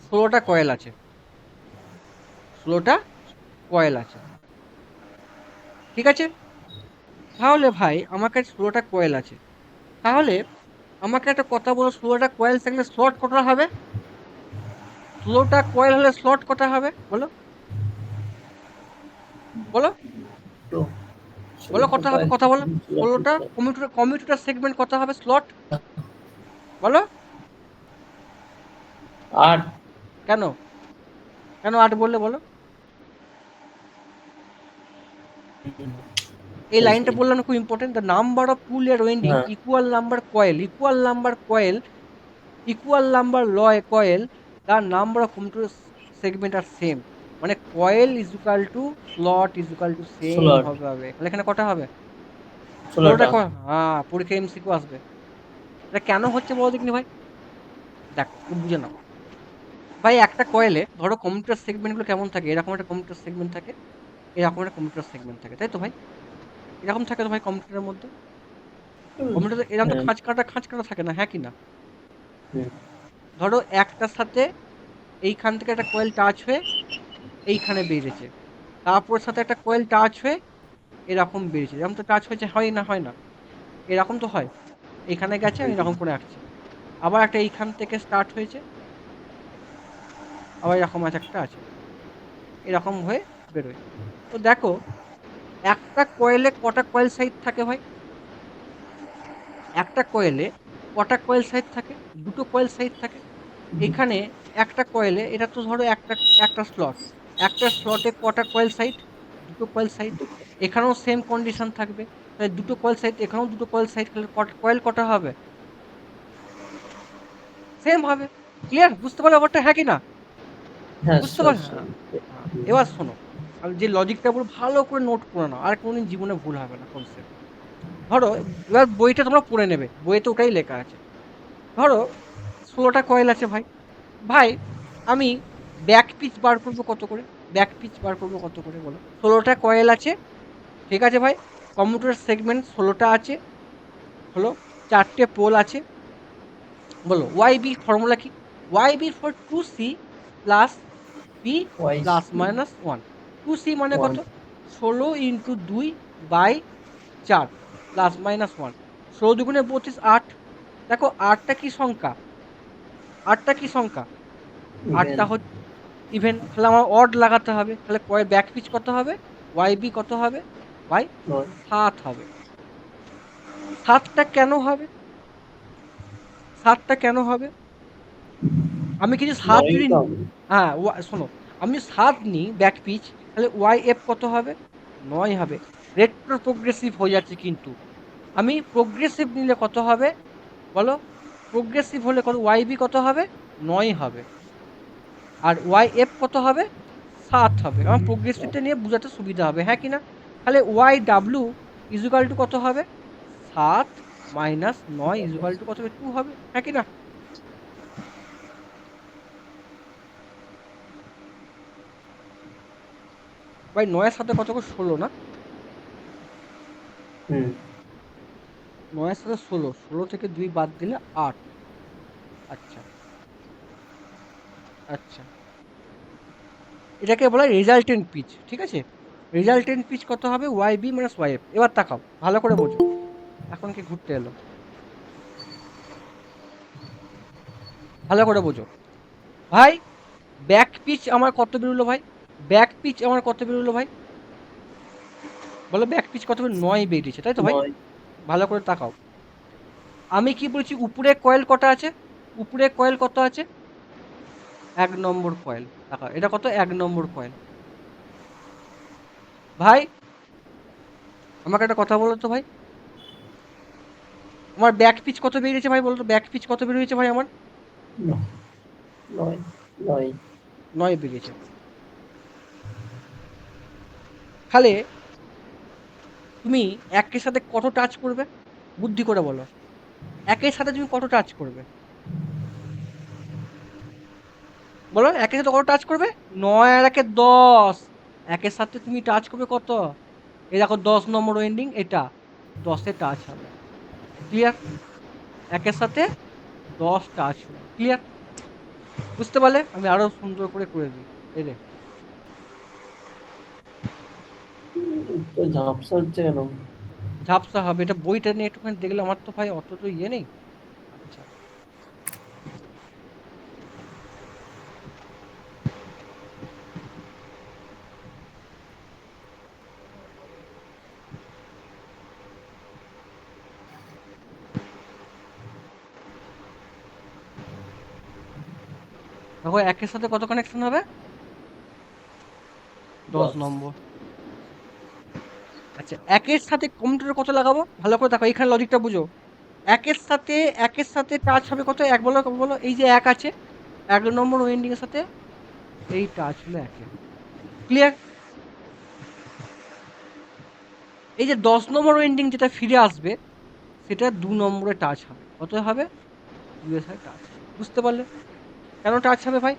16টা কয়েল আছে, 16টা কয়েল আছে, ঠিক আছে? তাহলে ভাই আমাকে 16টা কয়েল আছে, তাহলে আমাকে একটা কথা বলো, 16টা কয়েল থাকলে স্লট কটা হবে? 16টা কয়েল হলে স্লট কটা হবে, বলো বলো বলো, কটা হবে, কথা বলো। 16টা কমিউটেটর সেগমেন্ট কত হবে, স্লট বলো? 8 কেন কেন 8 বললে, বলো? এই লাইনটা বললাম না, খুব important. The number of 2 layer winding হ্যাঁ equal number coil, equal number coil, the number of commutator segment are same. মানে coil is equal to slot is equal to same slot হবে। তাহলে এখানে কটা হবে, 16টা। 16টা হ্যাঁ, পরীক্ষা এমসিকিউ আসবে। এটা কেন হচ্ছে বলো দেখিনি ভাই, দেখো একটু বুঝে নাও ভাই। একটা কয়েলে ধরো কমিউটেটর সেগমেন্ট গুলো কেমন থাকে, এরকম একটা কমিউটেটর সেগমেন্ট থাকে, এরকম একটা কমিউটেটর সেগমেন্ট থাকে, তাই তো ভাই? এরকম থাকে তো ভাই কমিউটেটরের মধ্যে। কমিউটেটর এরকম তো হ্যাঁ খাঁজ কাটা থাকে না, হ্যাঁ কি না? ধরো একটার সাথে এইখান থেকে একটা কয়েল টাচ হয়ে এইখানে বেরিয়েছে, তারপর সাথে একটা কয়েল টাচ হয়ে এরকম বেরিয়েছে, এরকম তো টাচ হয়েছে, হয় না এরকম তো হয়, এখানে গেছে আমি এরকম করে আঁকছি, আবার একটা এইখান থেকে স্টার্ট হয়েছে, আবার এরকম আছে একটা আছে, এরকম হয়ে বেরোয়। তো দেখো একটা কয়েলে কটা কয়েল সাইড থাকে ভাই? একটা কয়েলে কটা কয়েল সাইড থাকে? দুটো কয়েল সাইড থাকে। এখানে একটা কয়েলে, এটা তো ধরো একটা একটা স্লট, একটা স্লটে কটা কয়েল সাইড? দুটো কয়েল সাইড। এখানেও সেম কন্ডিশন থাকবে, তাহলে দুটো কয়েল সাইড, এখানেও দুটো কয়েল সাইড, তাহলে কয়েল কটা হবে? সেম হবে। ক্লিয়ার? বুঝতে পারলে ব্যাপারটা, হ্যাঁ কি না? হ্যাঁ বুঝতে স্যার পারলে? হ্যাঁ। হ্যাঁ। এবার শোনো, আমি যে লজিকটা বলবো ভালো করে নোট করে নাও, আর কোনোদিন জীবনে ভুল হবে না কনসেপ্ট। ধরো এবার বইটা তোমরা পড়ে নেবে, বইতে ওটাই লেখা আছে। ধরো 16টা কয়েল আছে ভাই, ভাই আমি ব্যাক পিচ বার করবো কত করে? ব্যাক পিচ বার করবো কত করে বলো? 16টা কয়েল আছে, ঠিক আছে ভাই, কমিউটার সেগমেন্ট 16টা আছে, হলো 4টে পোল আছে, বলো ওয়াই বি ফর্মুলা কি? Y B for 2c plus B Twice plus minus 1। 2c মানে কত? 1. 16 ইন্টু 2 বাই 4 প্লাস মাইনাস 1, 16 দুগুণে 32, 8। দেখো আটটা কি সংখ্যা? আটটা কি সংখ্যা? আটটা Even. হচ্ছে ইভেন, তাহলে আমার অড লাগাতে হবে, তাহলে কয় ব্যাক পিচ কত হবে? ওয়াই বি কত হবে? বাই 1. 7 হবে। 7টা কেন হবে? 7টা কেন হবে? আমি কিছু 7 যদি, Knowing হ্যাঁ শোনো, আমি 7 নিই ব্যাক পিচ, তাহলে ওয়াই এফ কত হবে? 9 হবে। রেট্রো প্রোগ্রেসিভ হয়ে যাচ্ছে, কিন্তু আমি প্রোগ্রেসিভ নিলে কত হবে বলো? প্রোগ্রেসিভ হলে কত? ওয়াই বি কত হবে? 9 হবে। আর ওয়াই এফ কত হবে? 7 হবে। আমার প্রোগ্রেসিভটা নিয়ে বোঝাতে সুবিধা হবে, হ্যাঁ কি না? তাহলে ওয়াই ডাব্লিউ ইজুকাল টু কত হবে? 7 মাইনাস 9 ইজুকাল টু কত হবে? 2 হবে, হ্যাঁ কি না? ভাই 9-এর সাথে কত করে? 16 না? 9-এর সাথে 16, 16 থেকে 2 বাদ দিলে 8। আচ্ছা আচ্ছা, এটাকে বলা হয় রেজাল্টেন্ট পিচ, ঠিক আছে? রেজাল্টেন্ট পিচ কত হবে? Y B minus Y F. এবার তাকাও ভালো করে বোঝো, এখন কি ঘুরতে এলো, ভালো করে বোঝো ভাই। ব্যাক পিচ আমার কত বেরোলো ভাই? ব্যাক পিচ আমার কত বেরোলো ভাই? বলো ব্যাক পিচ কত বেরোলো? 9 বেরিয়েছে, তাই তো ভাই? 9. ভালো করে তাকাও, আমি কি বলছি? উপরে কয়েল কটা আছে? উপরে কয়েল কত আছে? 1 নম্বর কয়েল। তাকাও, এটা কত? 1 নম্বর কয়েল। ভাই আমাকে একটা কথা বলো তো ভাই, আমার ব্যাক পিচ কত বেরিয়েছে ভাই? বলো তো ব্যাক পিচ কত বেরিয়েছে ভাই আমার? 9. 9. 9 বেরিয়েছে। তাহলে তুমি একের সাথে কত টাচ করবে? বুদ্ধি করে বলো, একের সাথে তুমি কত টাচ করবে? বলো একের সাথে কত টাচ করবে? 9 আর 1 10, একের সাথে তুমি টাচ করবে কত? এই দেখো 10 নম্বর এন্ডিং, এটা 10-এ টাচ হবে। ক্লিয়ার? একের সাথে 10 টাচ হবে। ক্লিয়ার? বুঝতে পারলে? আমি আরো সুন্দর করে দিই, এই দেখো। তো ঝাপসা হচ্ছে কেন? ঝাপসা হবে, এটা বইটা নিয়ে একটুখানি দেখলে, আমার তো ভাই অত তো ইয়ে নেই। আচ্ছা, দেখো একের সাথে কত কানেকশন হবে? 10 10. নম্বর। আচ্ছা, একের সাথে কম্পিউটারে কত লাগাবো? ভালো করে দেখো, এখানে লজিকটা বুঝো। একের সাথে টাচ হবে কত? 1 বলো, বলো। এই যে 1 আছে, 1 নম্বর ওয়েন্ডিং এর সাথে এই টাচ হলো 1। ক্লিয়ার? এই যে 10 নম্বর ওয়েন্ডিং যেটা ফিরে আসবে, সেটা 2 নম্বরে টাচ হবে। কত হবে? 2 এর সাথে টাচ। বুঝতে পারলে কেন টাচ হবে ভাই?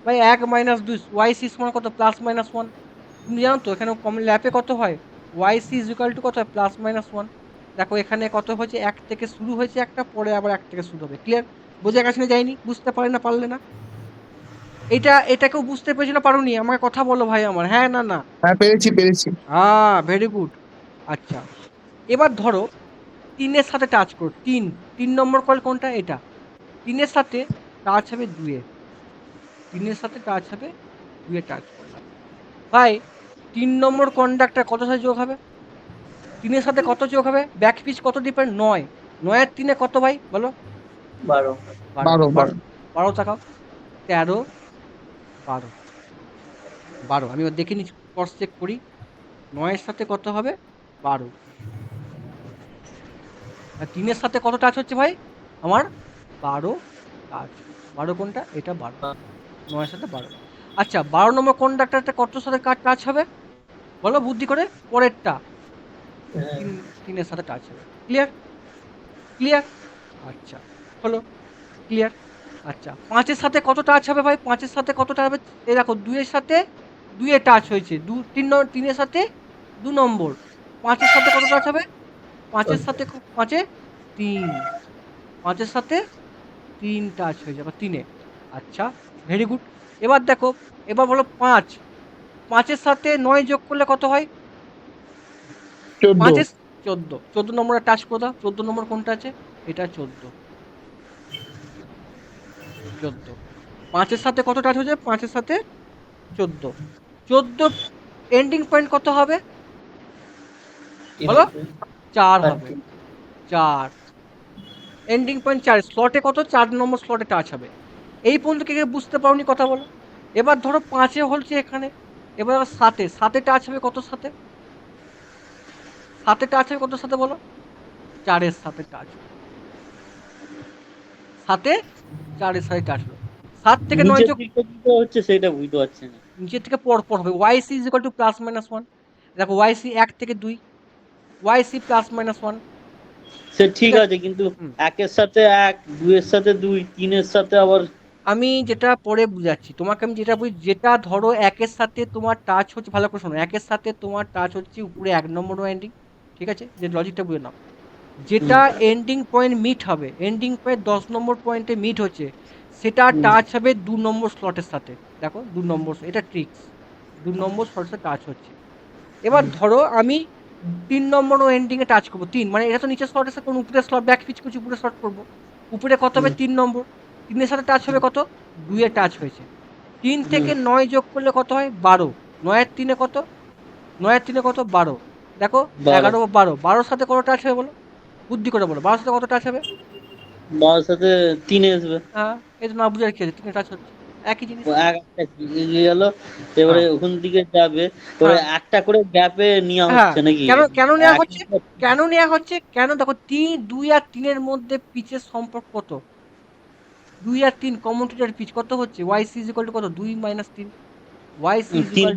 ভাই 1 মাইনাস 2 ওয়াই সি সমান কত? Plus minus 1। তুমি জানো তো এখানে ল্যাপে কত হয়? Y C is equal to কত হয়? Plus minus 1। দেখো এখানে কত হয়েছে? 1 থেকে শুরু হয়েছে একটা, পরে আবার 1 থেকে শুরু হবে। ক্লিয়ার? বোঝা গেছে না যায়নি? বুঝতে পারলে না? এটা কেউ বুঝতে পেরেছো না পারোনি? আমাকে কথা বলো ভাই আমার। হ্যাঁ, না, না? হ্যাঁ, পেরেছি। Very good. আচ্ছা, এবার ধরো ৩ এর সাথে টাচ করো। ৩ নম্বর কয়েল কোনটা? এটা। ৩ এর সাথে টাচ হবে ২ এর। ৩ এর সাথে টাচ হবে ২ এ টাচ করলাম। ভাই ৩ নম্বর কন্ডাক্টর কত সাথে যোগ হবে? ৩ এর সাথে কত যোগ হবে? ব্যাক পিচ কত ডিফারেন্ট? ৯। ৯ আর ৩ এ কত ভাই বলো? 12 ১২। ১২ 12 ১২ তাকাও। ১৩, ১২, ১২। আমি দেখে নিচ্ছি, ক্রস চেক করি। ৯ এর সাথে কত হবে? ১২। আর ৩ এর সাথে কত টাচ হচ্ছে ভাই? আমার ১২ টাচ। ১২ কোনটা? এটা ১২। ৯ এর সাথে ১২। আচ্ছা, ১২ নম্বর কন্ডাক্টরটা কতর সাথে টাচ হবে? বলো বুদ্ধি করে। পরেরটা। হ্যাঁ ৩ এর সাথে টাচ হবে। ক্লিয়ার? ক্লিয়ার? আচ্ছা, হলো। ক্লিয়ার? আচ্ছা, ৫ এর সাথে কত টাচ হবে ভাই? ৫ এর সাথে কত টাচ হবে? এই দেখো ২ এর সাথে ২ এ টাচ হয়েছে। ৩ এর সাথে ২ নম্বর। ৫ এর সাথে কত টাচ হবে? ৫ এর 14 সাথে ৫ এ ৩। ৫ এর সাথে ৩ টাচ হয়ে যাবে ৩ এ। আচ্ছা, ভেরি গুড। এবার দেখো, এবার বলো ৫। ৫ এর সাথে ৯ যোগ করলে কত হয়? ৫ 14 এর ১৪। ১৪ নম্বরে টাচ করে দাও। ১৪ নম্বর কোনটা আছে? এটা ১৪। ১৪। ৫ এর সাথে কত টাচ হয়েছে? ৫ এর সাথে ১৪। ১৪ এন্ডিং পয়েন্ট কত হবে? তিন বলো? হবে ৪ আর হবে। ৪। Ending point ৪। স্লটে কত? ৪ নম্বর স্লটে টাচ হবে। এই পর্যন্ত কে বুঝতে পারোনি কথা বলো? এবার ধরো ৫ এ হচ্ছে এখানে। এবার ৭ এ। ৭ এ টাচ হবে কতর সাথে? ৭ এ টাচ হবে কতর সাথে বলো? ৪ এর সাথে টাচ হবে। ৭ এ ৪ এর সাথে টাচ হলো। ৭ থেকে ৯ নিচের যোগ দিকটা কি করে হচ্ছে সেটা বুঝতে পারছি না। নিচের থেকে পর হবে। YC +-1। দেখো YC ১ থেকে ২। YC +-1। সে ঠিক ঠিক আছে? আছে, কিন্তু হুম। ১ এর সাথে ১, ২ এর সাথে ২, ৩ এর সাথে আবার আমি যেটা পরে বুঝাচ্ছি। তোমাকে আমি যেটা যেটা ধরো ১ এর সাথে তোমার টাচ হচ্ছে, ভালো করে শোনো। ১ এর সাথে তোমার টাচ হচ্ছে উপরে ১ নম্বর এন্ডিং। ঠিক আছে? যে লজিকটা বুঝে নাও। যেটা এন্ডিং পয়েন্ট মিট হবে, এন্ডিং পয়েন্ট ১০ নম্বর পয়েন্টে মিট হচ্ছে, সেটা টাচ হবে ২ নম্বর স্লটের সাথে। দেখো ২ নম্বর, এটা ট্রিক্স। ২ নম্বর স্লটের সাথে টাচ হচ্ছে। এবার ধরো আমি ৩ নম্বর এন্ডিং এ টাচ করবো। ৩ মানে এটা তো নিচের স্লটের সাথে কোন উপরের স্লট ব্যাক পিচ করছি, উপরে স্লট করবো। উপরে কত হবে? ৩ নম্বর। ৩ এর সাথে টাচ হবে কত? ২ এ টাচ হয়েছে। ৩ থেকে ৯ যোগ করলে কত হয়? ১২। ৯ এর ৩ এ কত? ৯ এর ৩ এ কত? ১২। দেখো ১২। ১১ ১২। ১২ র সাথে কত টাচ হবে বলো? বুদ্ধি করে বলো। ১২ র সাথে কত টাচ হবে? ১২ এর সাথে ৩ আসবে। হ্যাঁ, এই তো না বুঝার কি আছে? ৩ এ টাচ হচ্ছে। একই জিনিস। ও এক একটা এগিয়ে গেল, এবারে হ্যাঁ, ওখান দিকে যাবে, এবারে হ্যাঁ, একটা করে গ্যাপে নেওয়া হ্যাঁ। হচ্ছে নাকি? কেন নেয়া এক হচ্ছে? কেন নেয়া হচ্ছে? কেন দেখো ২ আর ৩ এর মধ্যে পিচের সম্পর্ক কত? ২ আর ৩ কমিউটেটর পিচ কত হচ্ছে? YC কত? ২ - ৩। YC ৩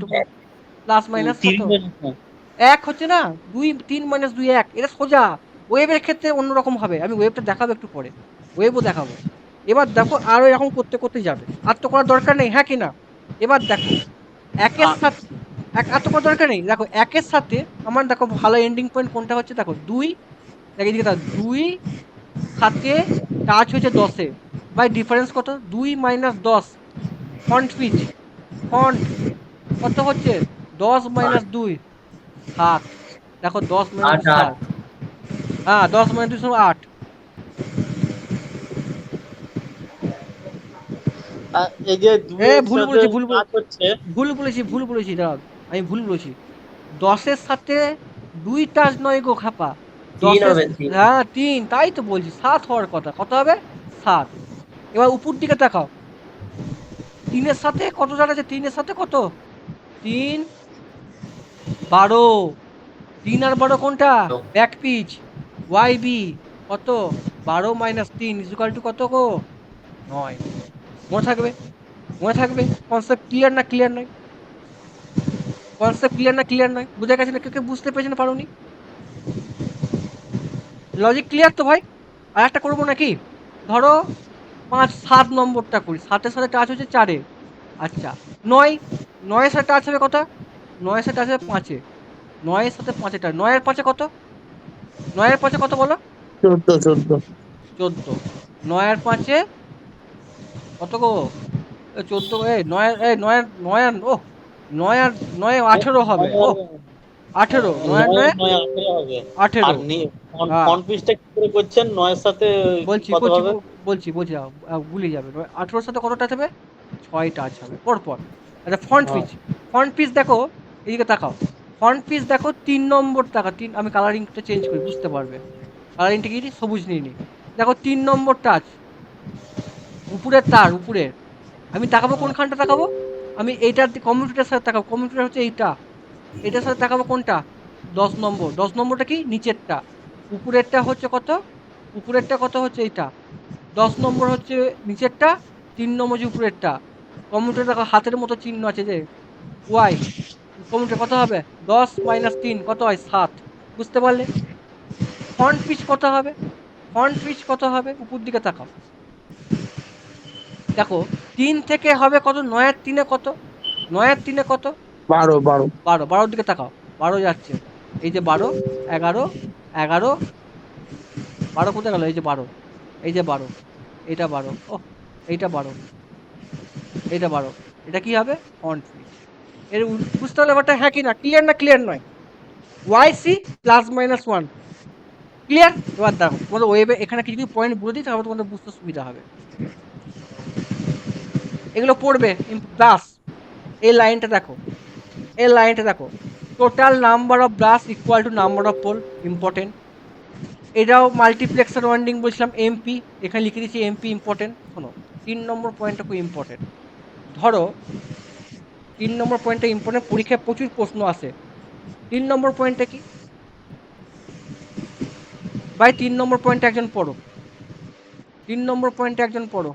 প্লাস মাইনাস কত? ৩ ১ হচ্ছে না? ২ ৩ - ২ ১। এটা সোজা। ওয়েভের ক্ষেত্রে অন্যরকম হবে। আমি ওয়েভটা দেখাবো একটু পরে। ওয়েভও দেখাবো। এবার দেখো আরো এরকম করতে যাবে। আর তো করার দরকার নেই, হ্যাঁ কি না? এবার দেখো ১ এর সাথে আর তো করার দরকার নেই। দেখো ১ এর সাথে আমার দেখো ভালো এন্ডিং পয়েন্ট কোনটা হচ্ছে দেখো ২, দেখো এদিকে দাও ২ সাথে টাচ হয়েছে ১০ এ। ভাই ডিফারেন্স কত? ২ - ১০। Front pitch. ফন্ট কত হচ্ছে? ১০ - ২ ৭। দেখো ১০ - 8 ২ 7। হ্যাঁ, ১০ - ২ = ৮। এই যে ২ এর ভুল সাথে বলেছি, কাজ হচ্ছে। ভুল বলেছি দাঁড়াও। আমি ভুল বলেছি। ১০ এর সাথে ২ টাচ নয় গো খাপা। ১০ 3 এর হবে 3 হ্যাঁ ৩, তাই তো বলছি ৭ হওয়ার কথা। কত হবে? ৭। এবার উপর দিকে তাকাও। ৩ এর সাথে কত টাচ আছে? ৩ এর সাথে কত? ৩ ১২। ৩ আর ১২ কোনটা? Back pitch. YB কত? ১২ - ৩ কত গো? ৯। মনে থাকবে? মনে থাকবে? কনসেপ্ট ক্লিয়ার না ক্লিয়ার নয়? কনসেপ্ট ক্লিয়ার না ক্লিয়ার নয়? বুঝা গেছে না? কেউ বুঝতে পেরেছে না পারোনি? লজিক ক্লিয়ার তো ভাই? আরেকটা করবো নাকি? ধরো ৭ নম্বরটা করি। ৭ এর সাথে টাচ হচ্ছে ৪ এ। আচ্ছা, ৯। ৯ এর সাথে টাচ হবে কত? ৯ এর সাথে টাচ হবে ৫ এ। ৯ এর সাথে ৫ এ টাচ। ৯ এর ৫ এ কত? ৯ এর ৫ এ কত বলো? 14 ১৪। 9 আর 5-এ কত গো? 14, 9 আর 9 18 হবে। 18, 9 আর 9 হবে। আর 18। হ্যাঁ, ফ্রন্ট পিচটা কি করে করছেন? 9 এর সাথে বলছি কত বলছি হবে? বলছি বলছি গুলিয়ে যাবে। 18-র সাথে কত টাচ হবে? 6 টাচ হবে পরপর। আচ্ছা, ফ্রন্ট হ্যাঁ। পিচ। ফ্রন্ট পিচ দেখো, এদিকে তাকাও। ফ্রন্ট পিচ দেখো 3 নম্বর তাকা। আমি কালারিংটা চেঞ্জ করি, বুঝতে পারবে। কালারিংটা কি? সবুজ নিয়ে নি। দেখো 3 নম্বর টাচ, উপরের তার, উপরের। আমি তাকাবো কোনখানটা তাকাবো? আমি এইটার কমিউনিটার সাথে তাকাবো। কমিউনিটার হচ্ছে এইটা। এটার সাথে তাকাবো কোনটা? 10 নম্বর। 10 নম্বরটা কি? নিচেরটা। উপরেরটা হচ্ছে কত? উপরেরটা কত হচ্ছে এইটা। 10 নম্বর হচ্ছে নিচেরটা, 3 নম্বর হচ্ছে উপরেরটা। কমিউটার দেখো হাতের মতো চিহ্ন আছে যে ওয়াই। কমিউটার কত হবে? 10 মাইনাস 3 কত হয়? 7। বুঝতে পারলে? ফ্রন্ট পিচ কত হবে? ফ্রন্ট পিচ কত হবে? উপর দিকে তাকাও। দেখো 3 থেকে হবে কত? 9 এর 3-এ কত? 9 এর 3-এ কত? 12 12। 12। 12-র দিকে তাকাও। 12 যাচ্ছে। এই যে 12, 11, 11, 12 কোথায় গেল? এই যে 12, এই যে 12, এইটা 12, ওহ এইটা 12, এইটা 12। এটা কি হবে? Front pitch. এর বুঝতে পারলে ব্যাপারটা? হ্যাঁ কি না? ক্লিয়ার না ক্লিয়ার নয়? Y-C plus minus 1 clear? এবার দেখো তোমাদের ওয়েবে এখানে কিছু কিছু পয়েন্ট বলে দিই, তাহলে তোমাদের বুঝতে সুবিধা হবে। এগুলো পড়বে ব্রাশ। এই লাইনটা দেখো, এই লাইনটা দেখো। Total number of brush equal to number of pole. Important. এটাও মাল্টিপ্লেক্সার ওয়াইন্ডিং বলছিলাম, এমপি। এখানে লিখে দিচ্ছি এমপি। ইম্পর্টেন্ট। শোনো, 3 নম্বর পয়েন্টটা খুব ইম্পর্টেন্ট। ধরো 3 নম্বর পয়েন্টটা ইম্পর্টেন্ট, পরীক্ষায় প্রচুর প্রশ্ন আসে। 3 নম্বর পয়েন্টটা কি ভাই? 3 নম্বর পয়েন্টে একজন পড়ো। 3 নম্বর পয়েন্টে একজন পড়ো।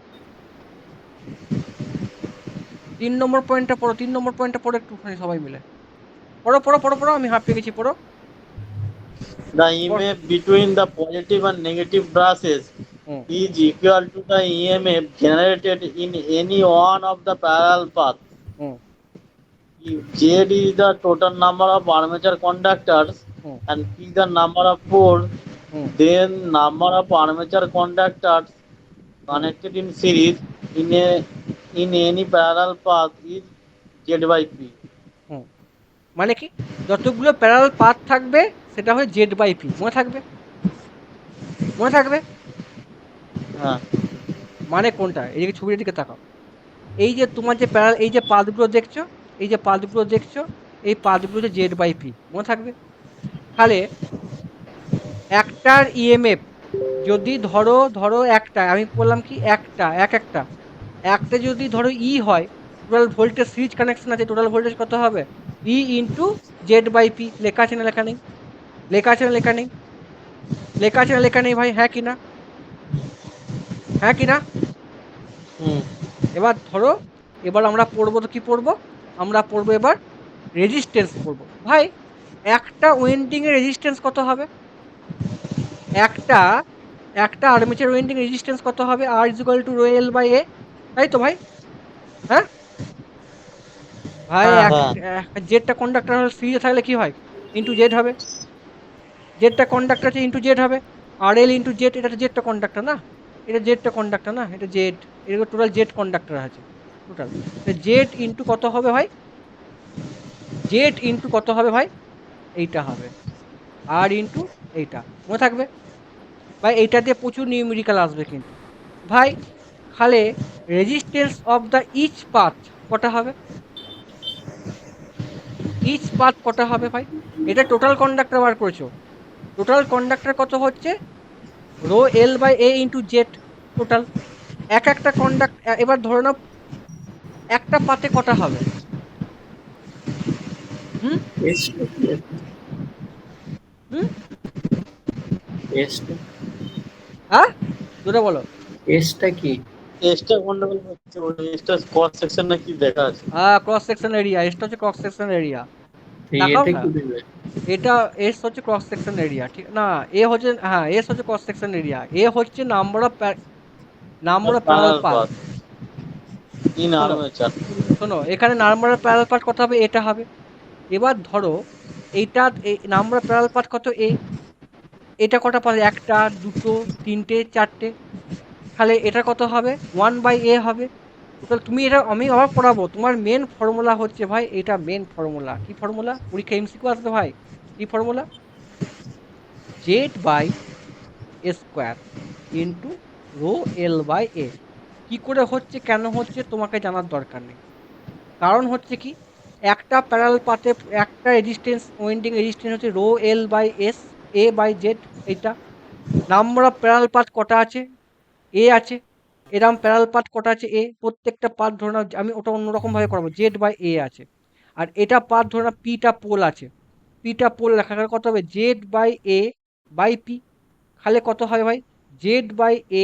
3 নম্বর পয়েন্টটা পড়ো। 3 নম্বর পয়েন্টটা পড়ো একটুখানি সবাই মিলে। পড়ো পড়ো পড়ো পড়ো, আমি হাঁপিয়ে গেছি, পড়ো। The পড়ো। EMF between the positive and negative brushes hmm is equal to the EMF generated in any one of the parallel paths. Hmm If Z is the total number of armature conductors hmm and P the number of poles, hmm then number of armature conductors hmm connected in series in any parallel path is Z by P. হুম মানে কি? যতগুলো parallel path থাকবে সেটা হয় Z by P. মনে থাকবে? মনে থাকবে? হ্যাঁ। মানে কোনটা? এদিকে ছবির দিকে তাকাও। এই যে তোমার যে প্যারাল, এই যে পাথগুলো দেখছো, এই যে পাথগুলো দেখছো, এই পাথগুলো হচ্ছে জেড বাই পি। মনে থাকবে? তাহলে একটার ইএমএফ যদি ধরো ধরো একটা, আমি বললাম কি একটা, একটা একটা যদি ধরো ই হয়, টোটাল ভোল্টেজ সিরিজ কানেকশন আছে, টোটাল ভোল্টেজ কত হবে? ই ইন্টু জেড বাই পি। লেখা আছে না লেখা নেই? লেখা আছে না লেখা নেই? লেখা আছে না লেখা নেই ভাই? হ্যাঁ কি না? হ্যাঁ কি না? হুম। এবার ধরো, এবার আমরা পড়বো তো কি পড়বো? আমরা পড়বো এবার রেজিস্ট্যান্স পড়বো। ভাই একটা ওয়েন্ডিং এর রেজিস্ট্যান্স কত হবে? একটা একটা আর্মেচার ওয়েন্ডিং রেজিস্ট্যান্স কত হবে? R is equal to rho L by A. তাই তো ভাই? হ্যাঁ ভাই, হ্যাঁ হ্যাঁ। জেডটা কন্ডাক্টর সিরিজে থাকলে কি হয়? ইন্টু জেড হবে। জেডটা কন্ডাক্টর আছে, ইন্টু জেড হবে। আর এল ইন্টু জেড, এটা তো জেডটা কন্ডাক্টর না? এটা জেডটা কন্ডাক্টর না? এটা জেড। এটা টোটাল জেড কন্ডাক্টর আছে টোটাল। জেড ইন্টু কত হবে ভাই? জেড ইন্টু কত হবে ভাই? এইটা হবে। আর ইন্টু এইটা। মনে থাকবে ভাই? এইটা দিয়ে প্রচুর নিউমেরিক্যাল আসবে কিন্তু ভাই। খালে resistance of the each path কটা হবে? ইচ পাথ কটা হবে ভাই? এটা টোটাল কন্ডাক্টর বার করেছো। টোটাল কন্ডাক্টর কত হচ্ছে? Rho L by A into Z total. একটা কন্ডাক্ট, এবার ধরে নাও একটা পাতে কটা হবে? হুম এসটা কি আছে? হুম এসটা হ্যাঁ, জোরে বলো। এসটা কি? এক্সট্রা গন্ডগোল হচ্ছে, ওই এক্সট্রা ক্রস সেকশন নাকি দেখা আছে। Cross section area. এটা হচ্ছে ক্রস সেকশন এরিয়া। তাকাও এটা না। কি দেবে? এটা এস হচ্ছে ক্রস সেকশন এরিয়া, ঠিক না? এ হচ্ছে, হ্যাঁ, এস হচ্ছে ক্রস সেকশন এরিয়া। এ হচ্ছে number of parallel parallel path. Path in শোনো আর্মেচার। শোনো, এখানে নাম্বার অফ প্যারালাল পাথ কত হবে? এটা হবে। এবার ধরো এইটা নাম্বার অফ প্যারালাল পাথ কত? এ। এটা কটা পাথ? একটা, দুটো, তিনটে, চারটে। তাহলে এটা কত হবে 1/a হবে। তাহলে তুমি এটা আমি আবার পড়াবো, তোমার মেন ফর্মুলা হচ্ছে ভাই এটা মেন ফর্মুলা। কি ফর্মুলা? পরীক্ষা এমসিকিউ আসবে ভাই। কি formula? z/a² into rho l/a। কি করে হচ্ছে কেন হচ্ছে তোমাকে জানার দরকার নেই। কারণ হচ্ছে কি, একটা প্যারালাল পাথে একটা রেজিস্ট্যান্স ওয়েন্ডিং রেজিস্ট্যান্স হচ্ছে রো l/s, a/z। এইটা নাম্বার অফ প্যারালাল পাথ কটা আছে? এ আছে। এরম প্যারালাল পাথ কটা আছে? এ। প্রত্যেকটা পাথ ধরে নাও, আমি ওটা অন্যরকম ভাবে করাবো, z/a আছে। আর এটা পাথ ধরে নাও পিটা পোল আছে, পিটা পোল লেখা গেলে কত হবে z/a/p। তাহলে কত হয় ভাই z/a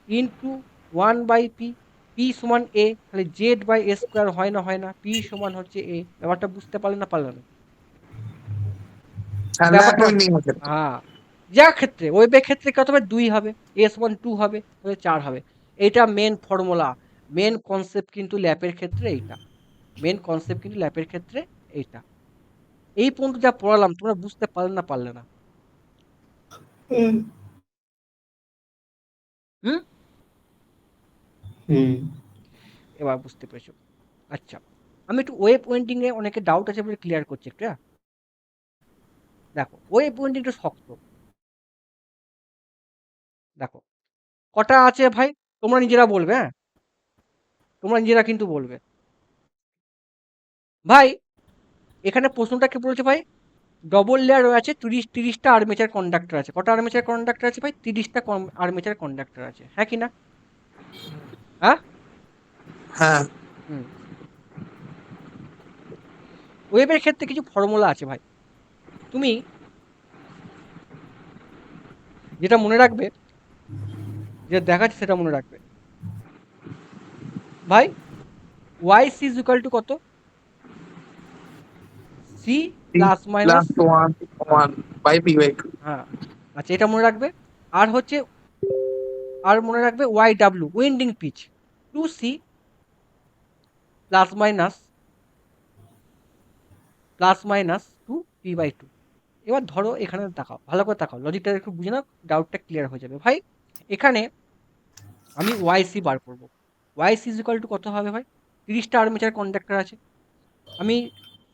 ইন্টু 1/p, p সমান a। তাহলে z/a² হয় না? হয় না। p সমান হচ্ছে a। ব্যাপারটা বুঝতে পারলে না পারলে না? আর ল্যাপ ব্যাপারটা উইন্ডিং আছে। হ্যাঁ, যা ক্ষেত্রে ওয়েবের ক্ষেত্রে কত হবে 2 হবে, a সমান 2 হবে, তাহলে 4 হবে। এটা মেন ফর্মুলা। মেন কনসেপ্ট কিন্তু ল্যাপের ক্ষেত্রে এইটা। মেন কনসেপ্ট কিন্তু ল্যাপের ক্ষেত্রে এইটা। এই পর্যন্ত যা পড়ালাম তোমরা বুঝতে পারলে না পারলে না? হুম হুম? হুম এবার বুঝতে পেরেছো? আচ্ছা, আমি একটু ওয়েব ওয়েন্ডিং এ অনেকে ডাউট আছে বলে ক্লিয়ার করছি একটু, হ্যাঁ? দেখো, ওয়েব ওয়েন্ডিংটা শক্ত। দেখো কটা আছে ভাই, তোমরা নিজেরা বলবে, হ্যাঁ? তোমরা নিজেরা কিন্তু বলবে ভাই। এখানে প্রশ্নটা কি বলেছে ভাই? ডবল লেয়ার আছে, 30টা আর্মেচার কন্ডাক্টর আছে। কটা আর্মেচার কন্ডাক্টর আছে ভাই? 30টা আর্মেচার কন্ডাক্টর আছে, হ্যাঁ কি না? হ্যাঁ। হ্যাঁ, হুম। ওয়েবের ক্ষেত্রে কিছু ফর্মুলা আছে ভাই। তুমি যেটা মনে রাখবে, যেটা দেখাচ্ছে সেটা মনে রাখবে ভাই। yc ইজ ইকুয়াল টু কত? c plus minus. Plus one one by p/2। হ্যাঁ, আচ্ছা এটা মনে রাখবে। আর হচ্ছে, আর মনে রাখবে yw winding pitch 2c plus minus, plus minus 2p/2। এবার ধরো এখানে তাকাও, ভালো করে তাকাও, লজিকটা একটু বুঝে নাও, ডাউটটা ক্লিয়ার হয়ে যাবে ভাই। এখানে আমি yc বার করব। yc ইজ ইকুয়াল টু কত হবে ভাই? 30টা আর্মেচার কন্ডাক্টর আছে। আমি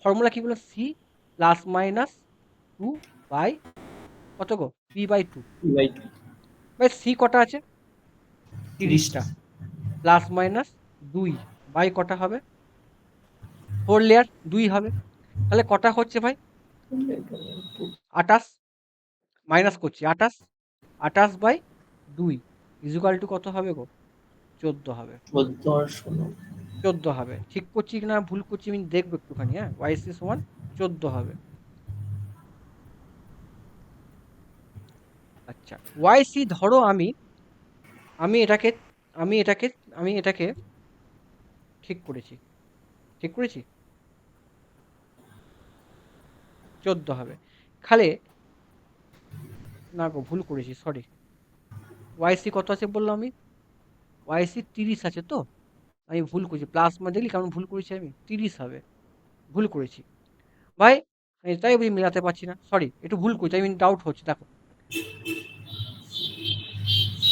ফর্মুলা কি বললাম? c প্লাস মাইনাস 2 বাই কত গো? p/2। বাই ভাই c কটা আছে? 30টা 30টা প্লাস মাইনাস 2 বাই কটা হবে? 4 লেয়ার 2 হবে। তাহলে কটা হচ্ছে ভাই? 28। মাইনাস করছি 28, 28/2 ইজ ইকুয়াল টু কত হবে গো? 14 হবে। 14 আর 16 14 হবে। ঠিক করছি কিনা ভুল করছি আমি দেখবো একটুখানি, হ্যাঁ? yc সমান 14 হবে। আচ্ছা, yc ধরো আমি আমি এটাকে আমি এটাকে আমি এটাকে ঠিক করেছি, ঠিক করেছি 14 হবে। খালে না গো, ভুল করেছি, সরি। yc কত আছে বললাম আমি? yc 30 আছে তো? আমি ভুল করেছি, প্লাস মা দেখলি কেমন ভুল করেছি আমি, 30 হবে। ভুল করেছি ভাই। তাই আমি মেলাতে পারছি না, সরি, একটু ভুল করেছি, আমি ডাউট হচ্ছে। দেখো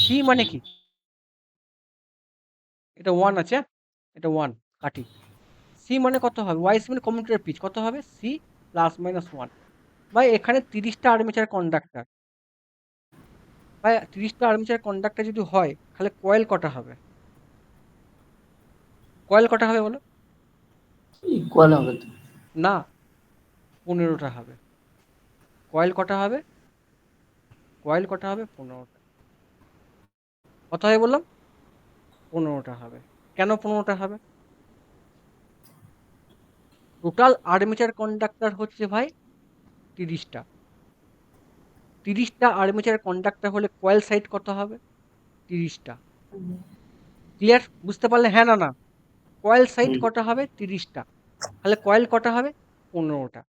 সি মানে কি? এটা 1 আছে, এটা 1 কাটি। সি মানে কত হবে? ওয়াইসি মানে কমিউটার পিচ কত হবে? C plus minus 1। ভাই এখানে 30টা আর্মেচার কন্ডাক্টর, ভাই 30টা আর্মেচার কন্ডাক্টর যদি হয় তাহলে কয়েল কটা হবে? কয়েল কটা হবে বলো? ইকুয়াল হবে তো। না, 15টা হবে। কয়েল কটা হবে? কয়েল কটা হবে? 15টা। কত হবে বললাম? 15টা হবে। কেন 15টা হবে? টোটাল আর্মেচার কন্ডাক্টর হচ্ছে ভাই 30টা। 30টা আর্মেচার কন্ডাক্টর হলে কয়েল সাইড কত হবে? 30টা। ক্লিয়ার? বুঝতে পারলে হ্যাঁ না না? কয়েল সাইড হুম। কটা হবে? 30টা। তাহলে কয়েল কটা হবে? 15টা।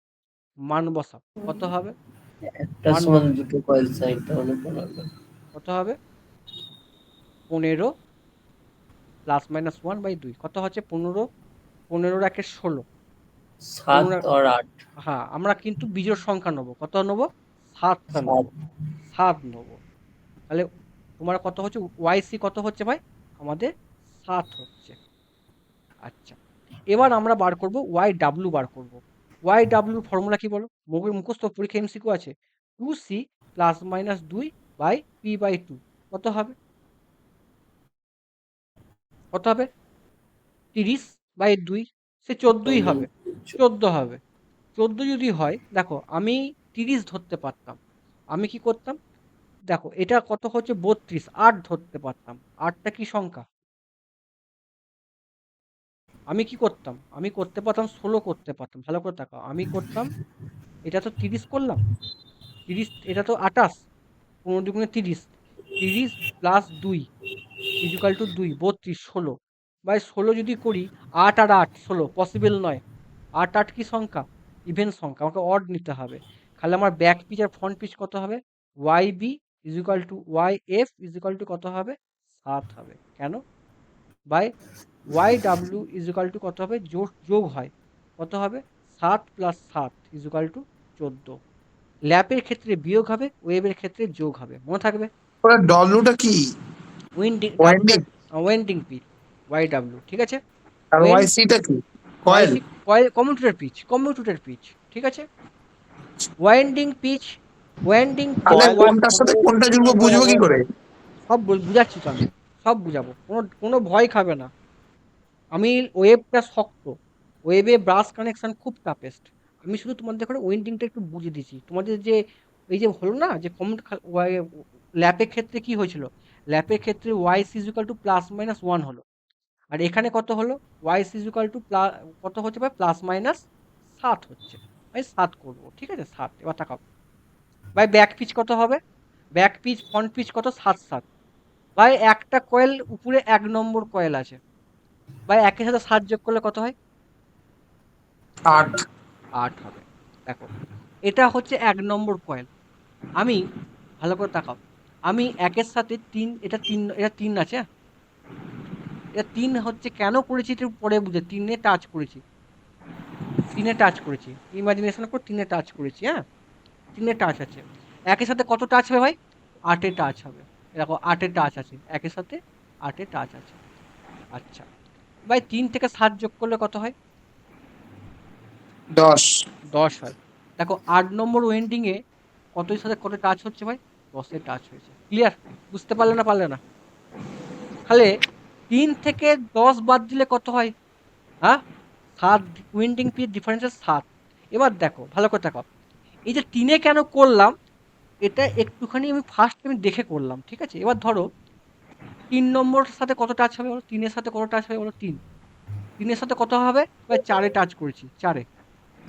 মান বসাও, কত হবে? একটা মান সমান দুটো কয়েল সাইড তাহলে 15 কত হবে? 15 প্লাস মাইনাস 1/2 কত হচ্ছে? 15। 15 একে 16। 7 15। আর 8 হ্যাঁ, আমরা কিন্তু বিজোড় সংখ্যা নেবো। কত নেবো? 7টা 7 নেবো। 7 নেবো। তাহলে তোমার কত হচ্ছে, ওয়াইসি কত হচ্ছে ভাই, আমাদের 7 হচ্ছে। আচ্ছা, এবার আমরা বার করব ওয়াই ডাব্লিউ বার করব। ওয়াই ডাব্লিউ ফর্মুলা কি বলো, মুখস্থ পরীক্ষা এমসিকিউ আছে, 2c plus minus 2 by P by 2 কত হবে, কত হবে, 30 বাই 2, সে 14ই হবে, 14 হবে। 14 যদি হয়, দেখো আমি 30 ধরতে পারতাম, আমি কি করতাম, দেখো এটা কত হচ্ছে 32, 8 ধরতে পারতাম, 8টা কি সংখ্যা, আমি কি করতাম, আমি করতে পারতাম 16 করতে পারতাম, ভালো করে তাকাও, আমি করতাম, এটা তো 30 করলাম, 30, এটা তো 28, 15 দুগুণে 30, 30 প্লাস 2 ইকুয়াল টু 2, 32, 16 বাই 16 যদি করি, 8 আর 8 16 পসিবল নয়, 8 8 কি সংখ্যা, ইভেন সংখ্যা, আমাকে অড নিতে হবে। খালি আমার ব্যাক পিচ আর ফ্রন্ট পিচ কত হবে, Y B equal to Y F equal to কত হবে, 7 হবে, কেন, by Y W equal to কত হবে, যোগ হয়, কত হবে, 7 প্লাস 7 ইকুয়াল টু 14। ল্যাপের ক্ষেত্রে বিয়োগ হবে, ওয়েবের ক্ষেত্রে যোগ হবে, মনে থাকবে। ওরা ডব্লিউটা কি? Winding winding. Winding pitch, Y W, ঠিক আছে। আর ওয়েন ওয়াইসিটা কি? Coil. Y C coil, commutator pitch, ঠিক আছে। ওয়াইন্ডিং পিচ, ওয়াইন্ডিং পিচ, তাহলে কোনটার সাথে কোনটা জুড়বো বুঝবো কি করে? সব বুঝাচ্ছি তো আমি, সব বুঝাবো, কোনো ভয় খাবে না। আমি ওয়েবটা শক্ত, ওয়েবে ব্রাশ কানেকশন খুব টাফেস্ট, আমি শুধু তোমাদের করে ওয়েন্ডিংটা একটু বুঝিয়ে দিচ্ছি। তোমাদের যে এই যে হলো না যে ল্যাপের ক্ষেত্রে কি হয়েছিল, ল্যাপের ক্ষেত্রে Y equal to plus minus 1 হলো, আর এখানে কত হলো, ওয়াই ইকুয়াল টু কত হচ্ছে ভাই, প্লাস মাইনাস 7 হচ্ছে, আমি 7 করবো, ঠিক আছে 7। এবার তাকাও ভাই, ব্যাক পিচ কত হবে, ব্যাক পিচ ফ্রন্ট পিচ কত, 7 7, ভাই একটা কয়েল উপরে 1 নম্বর কয়েল আছে, ভাই একের সাথে 7 যোগ করলে কত হয়, 8। 8 হবে। দেখো এটা হচ্ছে 1 নম্বর কয়েল, আমি ভালো করে তাকাও, আমি একের সাথে 3, এটা 3, এটা 3 আছে, এটা 3 হচ্ছে কেন করেছি একটু পরে বুঝে, 3-এ টাচ করেছি, 3-এ টাচ করেছি, ইমাজিনেশন করে 3-এ টাচ করেছি, হ্যাঁ 3-এ টাচ আছে, একের সাথে কত টাচ হবে ভাই, 8-এ টাচ হবে, দেখো 8-এ টাচ আছে, একের সাথে 8-এ টাচ আছে। আচ্ছা ভাই, 3 থেকে 7 যোগ করলে কত হয়, 10। 10 হয়। দেখো 8 নম্বর ওয়েন্ডিং এ কতর সাথে কত টাচ হচ্ছে ভাই, 10-এ টাচ হয়েছে, ক্লিয়ার, বুঝতে পারলে না, পারলে না, তাহলে 3 থেকে 10 বাদ দিলে কত হয়, হ্যাঁ 7, উইন্ডিং পিচ ডিফারেন্স 7। এবার দেখো ভালো করে দেখো, এই যে 3-এ কেন করলাম, এটা একটুখানি আমি ফার্স্ট আমি দেখে করলাম, ঠিক আছে। এবার ধরো 3 নম্বর সাথে কত টাচ হবে বলো, 3-এর সাথে কত টাচ হবে বলো, 3, 3-এর সাথে কত হবে ভাই, 4-এ টাচ করেছি, 4-এ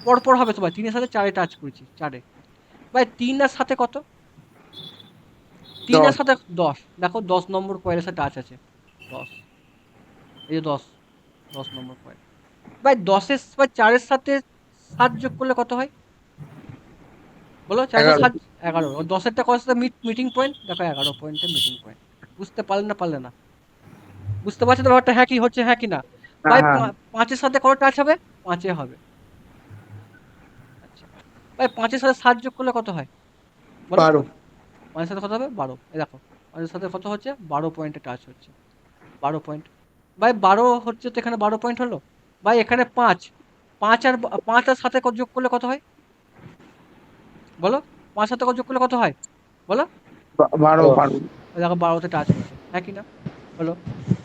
পরপর হবে তো ভাই, 3-এর সাথে 4-এ টাচ করেছি, 4-এ ভাই, 3-এর সাথে কত, 3-এর 10। সাথে 10, দেখো 10 নম্বর কয়েলের সাথে টাচ আছে, 10, এই যে 10, 10 নম্বর কয়েল, ভাই 10-এর ভাই 4-এর সাথে 7 যোগ করলে কত হয় বলো, 4-এর সাথে 11। 7, 11, 10-এরটা কত সাথে মিটিং পয়েন্ট, দেখো 11 পয়েন্টে মিটিং পয়েন্ট, বুঝতে পারলে না, পারলে না, বুঝতে পারছো তো ব্যাপারটা, হ্যাঁ কি হচ্ছে, হ্যাঁ কি না, হ্যাঁ ভাই হ্যাঁ। 5-এর সাথে কত টাচ হবে, 5-এ হবে। আচ্ছা ভাই, 5-এর সাথে 7 যোগ করলে কত হয় বলো, 12। 5-এর সাথে কত হবে, 12, এই দেখো 5-এর সাথে কত হচ্ছে, 12 পয়েন্টে টাচ হচ্ছে, 12 পয়েন্ট, ভাই 12 হচ্ছে তো এখানে 12 পয়েন্ট হলো, ভাই এখানে 5, 5 আর সাথে যোগ করলে কত হয় বলো, 5 সাথে যোগ করলে কত হয় বলো, 12 12। ওই দেখো 12-তে টাচ হয়েছে, হ্যাঁ কি না বলো।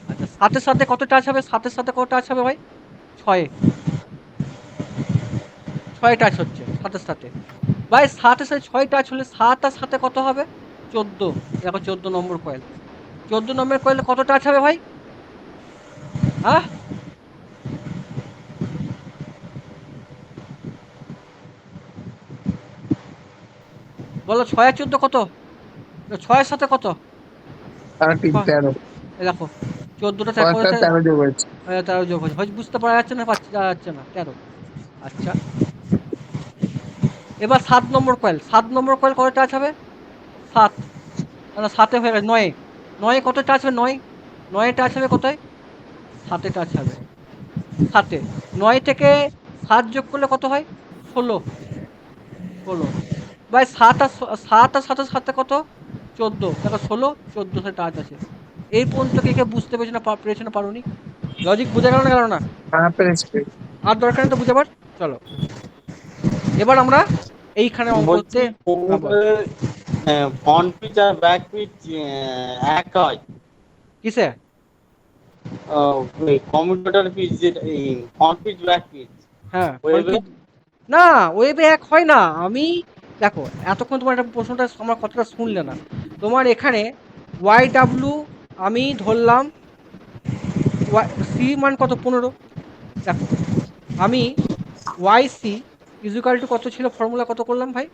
আচ্ছা 7-এর সাথে কত টাচ হবে, 7-এর সাথে কত টাচ হবে ভাই, 6-এ, 6-এ টাচ হচ্ছে 7-এর সাথে, ভাই 7-এর সাথে 6 টাচ হলে 7 আর সাথে কত হবে, 14, দেখো 14 নম্বর কয়েল, 14 নম্বর কয়েলে কত টাচ হবে ভাই, হ্যাঁ বলো, 6 আর 14 কত, 6-এর সাথে কত, 13। এই দেখো 14টা 13 যোগ হয়েছে। 13 যোগ হয়েছে, হয়তো বুঝতে পারা যাচ্ছে না, যাচ্ছে না, 13। আচ্ছা এবার 7 নম্বর কয়েল, 7 নম্বর কয়েল কত টাচ হবে, 7, না 7-এ হয়ে গেছে, 9-এ, 9-এ কত টাচ হবে, 9, 9-এ টাচ হবে কোথায়, 7-এ টাচ হবে, 7-এ, 9 থেকে 7 যোগ করলে কত হয়, 16, 16, ভাই 7 আর 7-এর সাথে কত, 14 দেখো 16 14 সাথে টাচ আছে। এই পর্যন্ত কে বুঝতে পেরেছে না পারোনি? লজিক বোঝা গেল না গেল না? হ্যাঁ পেরেছি। আর দরকার নেই তো বুঝাবার। চলো এবার আমরা এইখানে বলছি অঙ্কতে। হ্যাঁ বল। ফ্রন্ট পিচ আর ব্যাক পিচ এক হয়। কিসে? কমিউটার পিচ যেটা ফ্রন্ট পিচ ব্যাক পিচ হ্যাঁ ফ্রন্ট ওয়েবে। পিচ। না, ওয়েবে এক হয় না। আমি দেখো এতক্ষণ তোমার একটা প্রশ্নটা আমার কথাটা শুনলে না। তোমার এখানে ওয়াই ডাব্লু আমি ধরলাম, সি মান কত 15। দেখো আমি ওয়াই সি ইজুকাল টু কত ছিল, ফর্মুলা কত করলাম ভাই?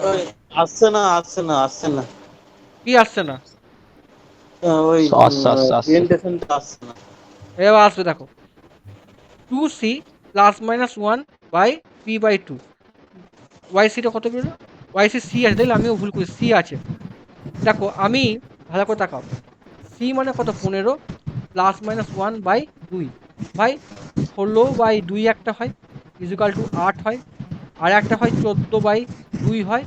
ওই আহ, আসছে না। কি আসছে না? ওই আচ্ছা। প্রেজেন্টেশনটা আসছে না। এবার আসবে দেখো, 2c plus minus 1 by P by 2। Y সিটা কত বেরোলো? ওয়াই সি আছে, দেখলে আমিও ভুল করি, সি আছে। দেখো আমি ভালো করে তাকাও, সি মানে কত 15 প্লাস মাইনাস 1/2 ভাই, 16/2 একটা হয় ইজুকাল টু 8 হয়, আর একটা হয় 14/2 হয়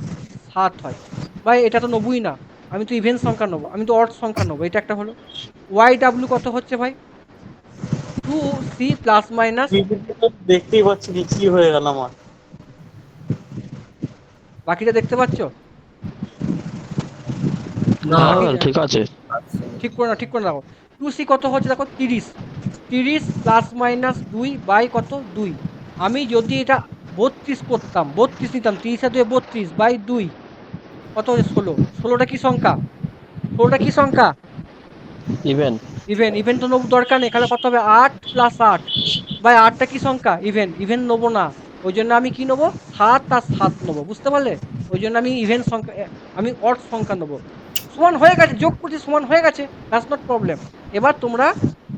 7 হয়। ভাই এটা তো নবই না, আমি তো ইভেন সংখ্যা নেবো, আমি তো অড সংখ্যা নেবো। এটা একটা হলো। ওয়াই ডাব্লু কত হচ্ছে ভাই? 2c প্লাস মাইনাস, PPT তো দেখতেই পাচ্ছি কি কি হয়ে গেল আমার। বাকিটা দেখতে পাচ্ছ? না বাকি হ্যাঁ ঠিক আছে। আচ্ছা। ঠিক করে রাখো। 2c কত হচ্ছে দেখো, 30। 30 প্লাস মাইনাস 2 বাই কত 2। আমি যদি এটা 32 করতাম, 32 নিতাম, 30 আর 2 32/2 কত হচ্ছে 16। 16টা কি সংখ্যা? 16টা কি সংখ্যা? ইভেন। ইভেন তো নেবো দরকার নেই, তাহলে কত হবে 8 প্লাস 8 ভাই, 8টা কি সংখ্যা? ইভেন নেবো না। ওই জন্য আমি কি নেবো, 7 আর 7 নেবো, বুঝতে পারলে? ওই জন্য আমি ইভেন সংখ্যা আমি অড সংখ্যা নেবো। সমান হয়ে গেছে, যোগ করছি সমান হয়ে গেছে, দ্যাটস নট প্রবলেম। এবার তোমরা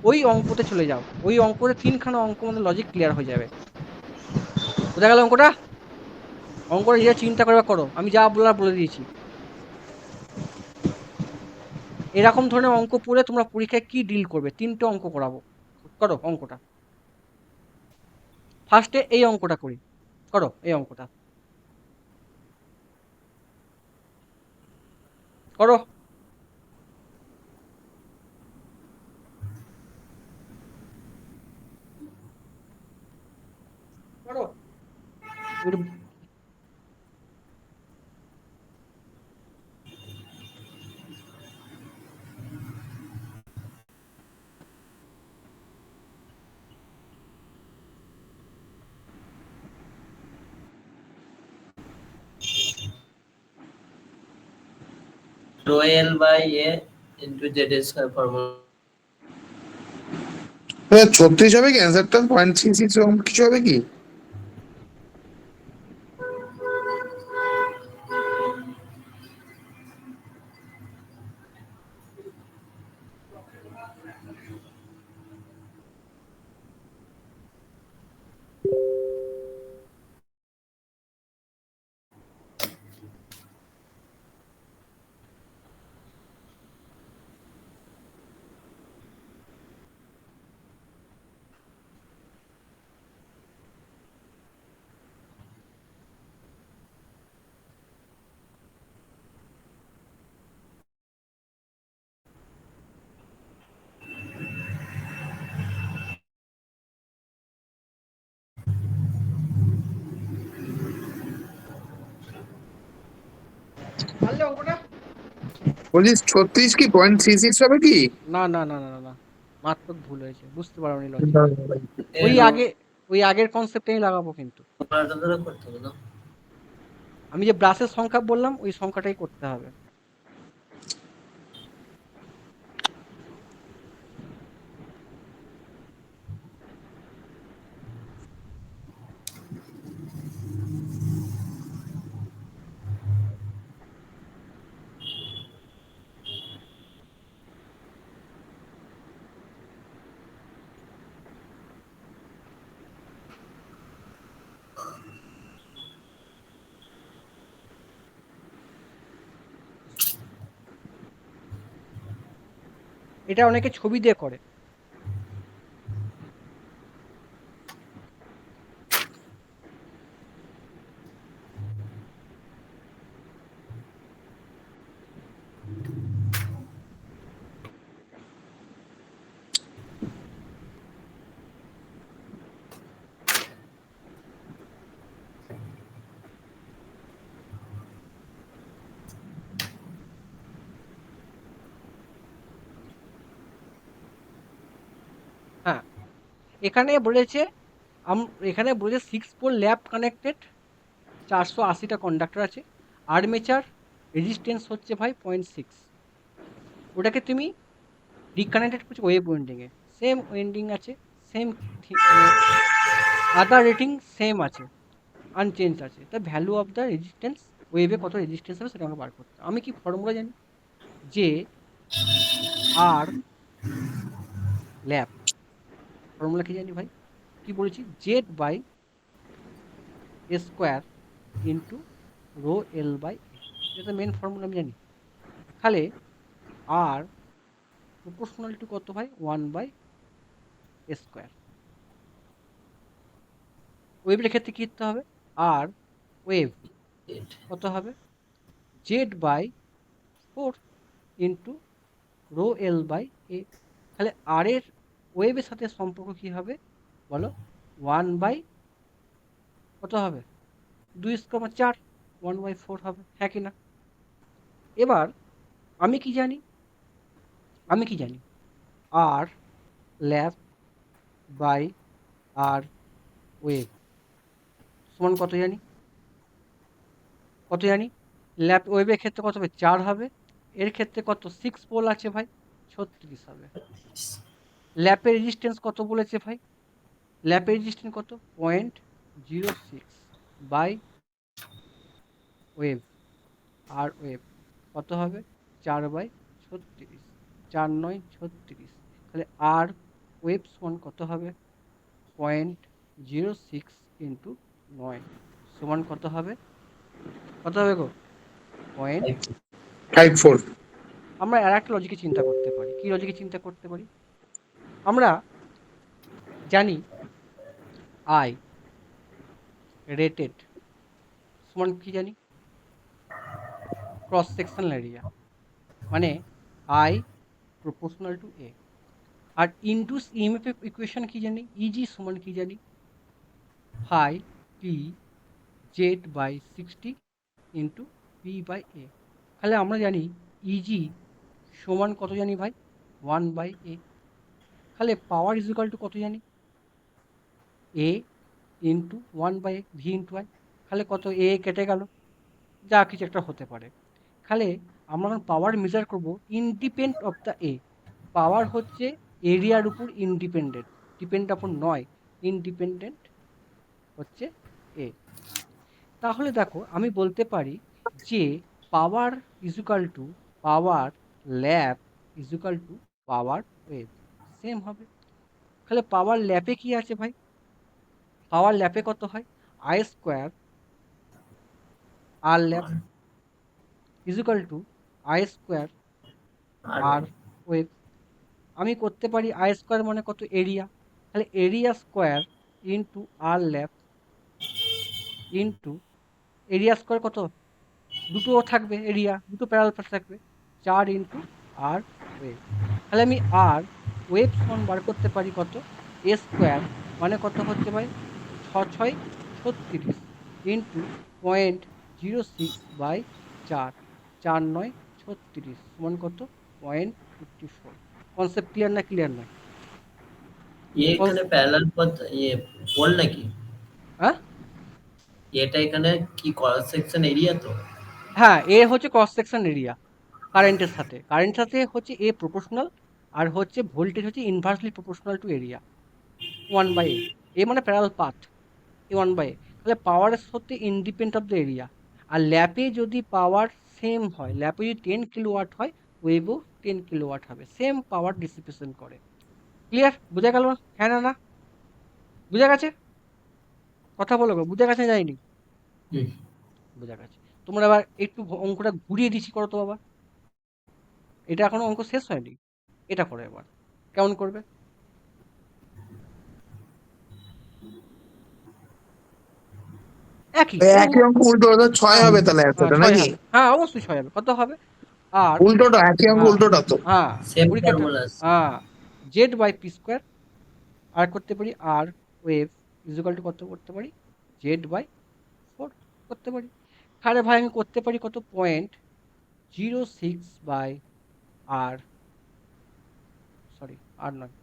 ওই অঙ্কতে চলে যাও, ওই অঙ্কতে 3খানা অঙ্ক আমাদের লজিক ক্লিয়ার হয়ে যাবে। বোঝা গেল অঙ্কটা? অঙ্কটা যে চিন্তা করে করো, আমি যা বলার বলে দিয়েছি। এরকম ধরনের অঙ্ক পড়ে তোমরা পরীক্ষায় কি ডিল করবে? 3টে অঙ্ক করাবো, করো অঙ্কটা। ফার্স্টে এই অঙ্কটা করি, করো এই অঙ্কটা করো। করো একটু। rho l by a into z square formula. 36 হবে কি অ্যান্সারটা? 0.36 কিছু হবে কি? পারলে অঙ্কটা? বলছিস 36 কি 0.36 হবে কি? না, মারাত্মক ভুল হয়েছে, বুঝতে পারোনি লজিক। ওই আগে ওই আগের কনসেপ্টেই লাগাবো কিন্তু। formulaটা ধরে করতে হবে না? আমি যে ব্রাশের সংখ্যা বললাম ওই সংখ্যাটাই করতে হবে। এটা অনেকে ছবি দিয়ে করে। এখানে বলেছে এখানে বলেছে 6 পোল ল্যাব কানেক্টেড, 480টা কন্ডাক্টর আছে, আর্মেচার রেজিস্ট্যান্স হচ্ছে ভাই 0.6, ওটাকে তুমি রিকানেক্টেড করছো ওয়েভ ওয়েন্ডিংয়ে, সেম ওয়েন্ডিং আছে, সেম মানে আদার রেটিং সেম আছে, আনচেঞ্জ আছে। The value of the resistance, ওয়েভে কত রেজিস্ট্যান্স হবে সেটা আমাকে বার করতে হবে। আমি কি ফর্মুলা জানি? যে আর ল্যাব, ফর্মুলা কি জানি ভাই? কি বলেছি? Z by A square into rho L by A, এটা মেন ফর্মুলা আমি জানি। তাহলে আর প্রপোর্শনাল টু কত ভাই? 1 বাই এ স্কোয়ার। ওয়েভের ক্ষেত্রে কি করতে হবে? আর ওয়েভ কত হবে? Z by 4 into rho L by A. তাহলে আর এর ওয়েভের সাথে সম্পর্ক কি হবে বলো? 1 বাই কত হবে? 2 স্কোয়ার 4, 1 বাই 4 হবে, হ্যাঁ কি না? এবার আমি কি জানি? আমি কি জানি? আর ল্যাব বাই আর ওয়েভ সমান কত জানি? কত জানি? ল্যাব ওয়েভের ক্ষেত্রে কত হবে? 4 হবে। এর ক্ষেত্রে কত? 6 পোল আছে ভাই, 36 হবে। ল্যাপের রেজিস্ট্যান্স কত বলেছে ভাই? ল্যাপের রেজিস্ট্যান্স কত? 0.06 বাই ওয়েভ, আর ওয়েভ কত হবে? 4 বাই 36, 4 9 36। তাহলে আর ওয়েভ সমান কত হবে? 0.06 ইন্টু 9 সমান কত হবে? কত হবে গো? পয়েন্ট। 5.4। আমরা আর একটা লজিকে চিন্তা করতে পারি। কি লজিকে চিন্তা করতে পারি? আমরা জানি আই রেটেড সমান কি জানি? ক্রস সেকশনাল এরিয়া, মানে আই প্রপোর্শনাল টু এ। আর ইনটু ইএমএফ ইকুয়েশন কি জানি? ইজি সমান কি জানি? Phi T Z by 60 into P by A. তাহলে আমরা জানি ইজি সমান কত জানি ভাই? 1 বাই এ। তাহলে পাওয়ার ইজ ইকুয়াল টু কত জানি? A into 1 by V into I. তাহলে কত? এ কেটে গেল, যা কিছু একটা হতে পারে। তাহলে আমরা পাওয়ার মেজার করব ইন্ডিপেন্ডেন্ট অফ দ্য এ। পাওয়ার হচ্ছে এরিয়ার উপর ইন্ডিপেন্ডেন্ট, ডিপেন্ড আপন নয়, ইন্ডিপেন্ডেন্ট হচ্ছে এ। তাহলে দেখো আমি বলতে পারি যে পাওয়ার equal to power lab equal to power wave, same হবে। তাহলে পাওয়ার ল্যাপে কি আছে ভাই? পাওয়ার ল্যাপে কত হয়? I square R lap equal to I square R wave. আমি করতে পারি আই স্কোয়ার মানে কত? এরিয়া। তাহলে area square into R lap into area square কত? দুটো থাকবে, এরিয়া দুটো প্যারাল থাকবে, 4 ইন্টু আর ওয়েভ। তাহলে আমি আর ওয়েভ সমান বার করতে পারি কত? এ স্কোয়ার মানে কত হচ্ছে ভাই? 6 6 36 ইন্টু 0.06 বাই 4, 4 9 36 সমান কত? 0.54। কনসেপ্ট ক্লিয়ার না ক্লিয়ার নয়? ये এখানে প্যারালাল পথ ইয়ে পোল নাকি? হ্যাঁ এটা এখানে কি ক্রস সেকশন এরিয়া তো? হ্যাঁ, এ হচ্ছে ক্রস সেকশন এরিয়া কারেন্টের সাথে। কারেন্টের সাথে হচ্ছে এ প্রপোর্শনাল, আর হচ্ছে ভোল্টেজ হচ্ছে inversely proportional to area, 1 by A. A মানে parallel path, A 1 by A. তাহলে পাওয়ার হচ্ছে ইন্ডিপেন্ডেন্ট অফ দ্য এরিয়া। আর ল্যাপে যদি পাওয়ার সেম হয়, ল্যাপে যদি 10 কিলোওয়াট হয়, ওয়েভও 10 কিলোওয়াট হবে, সেম পাওয়ার ডিসিপেশন করে। ক্লিয়ার? বোঝা গেল? হ্যাঁ না না? বোঝা গেছে? কথা বলো গো, বোঝা গেছে যায়নি? হুম। বোঝা গেছে। তোমরা আবার একটু অঙ্কটা ঘুরিয়ে দিচ্ছি, করো তো বাবা। এটা এখনো অঙ্ক শেষ হয়নি, এটা করো এবার। কেমন করবে? একই ওই একই অঙ্ক উল্টো হতো, 6 হ্যাঁ, হবে তাহলে অ্যান্সারটা 6 নাকি? হবে, হ্যাঁ অবশ্যই 6 হবে। কত হবে? আর উল্টোটা, একই অঙ্ক হ্যাঁ উল্টোটা তো। হ্যাঁ সেম পরীক্ষাটা, ফর্মুলা। হ্যাঁ জেড বাই পি স্কোয়ার। আর করতে পারি আর ওয়েভ ইজুকাল টু কত করতে পারি? জেড বাই 4 করতে পারি। তাহলে ভাই আমি করতে পারি কত? 0.06 বাই আর, সরি আর নয়,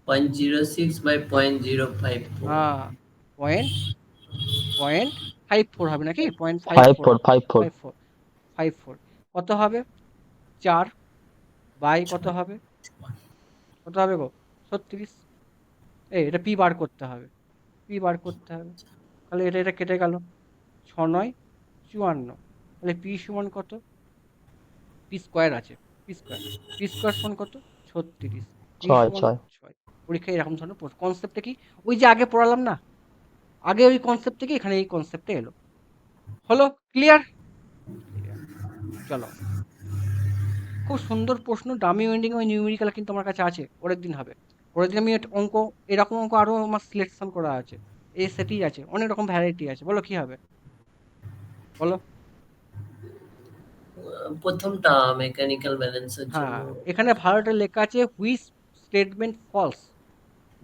0.06 by 0.054. হ্যাঁ, পয়েন্ট 0.54 হবে নাকি? 0.54 5.4. 54 54 কত হবে? 4 বাই কত হবে? কত হবে গো? 36। এটা পি বার করতে হবে, পি বার করতে হবে। তাহলে এটা কেটে গেল, 6 9 54। তাহলে পি সমান কত? পি স্কোয়ার আছে, পি স্কোয়ার সমান কত? 36। পি 6 সমান 6. 6। পরীক্ষায় এরকম ধরনের কনসেপ্টটা কি? ওই যে আগে পড়ালাম না, আগে ওই কনসেপ্ট থেকে এখানে এই কনসেপ্টে এলো। হলো ক্লিয়ার? ক্লিয়ার। চলো, খুব সুন্দর প্রশ্ন, ডামি ওয়েন্ডিং ওই নিউমেরিক্যাল কিন্তু আমার কাছে আছে, পরের দিন হবে। পরের দিন আমি অঙ্ক, এরকম অঙ্ক আরো আমার সিলেকশন করা আছে, এই সেটই আছে, অনেক রকম ভ্যারাইটি আছে। বলো কি হবে, বলো। প্রথমটা মেকানিক্যাল ব্যালেন্সের জন্য। হ্যাঁ, এখানে ভালোটা লেখা আছে which statement false.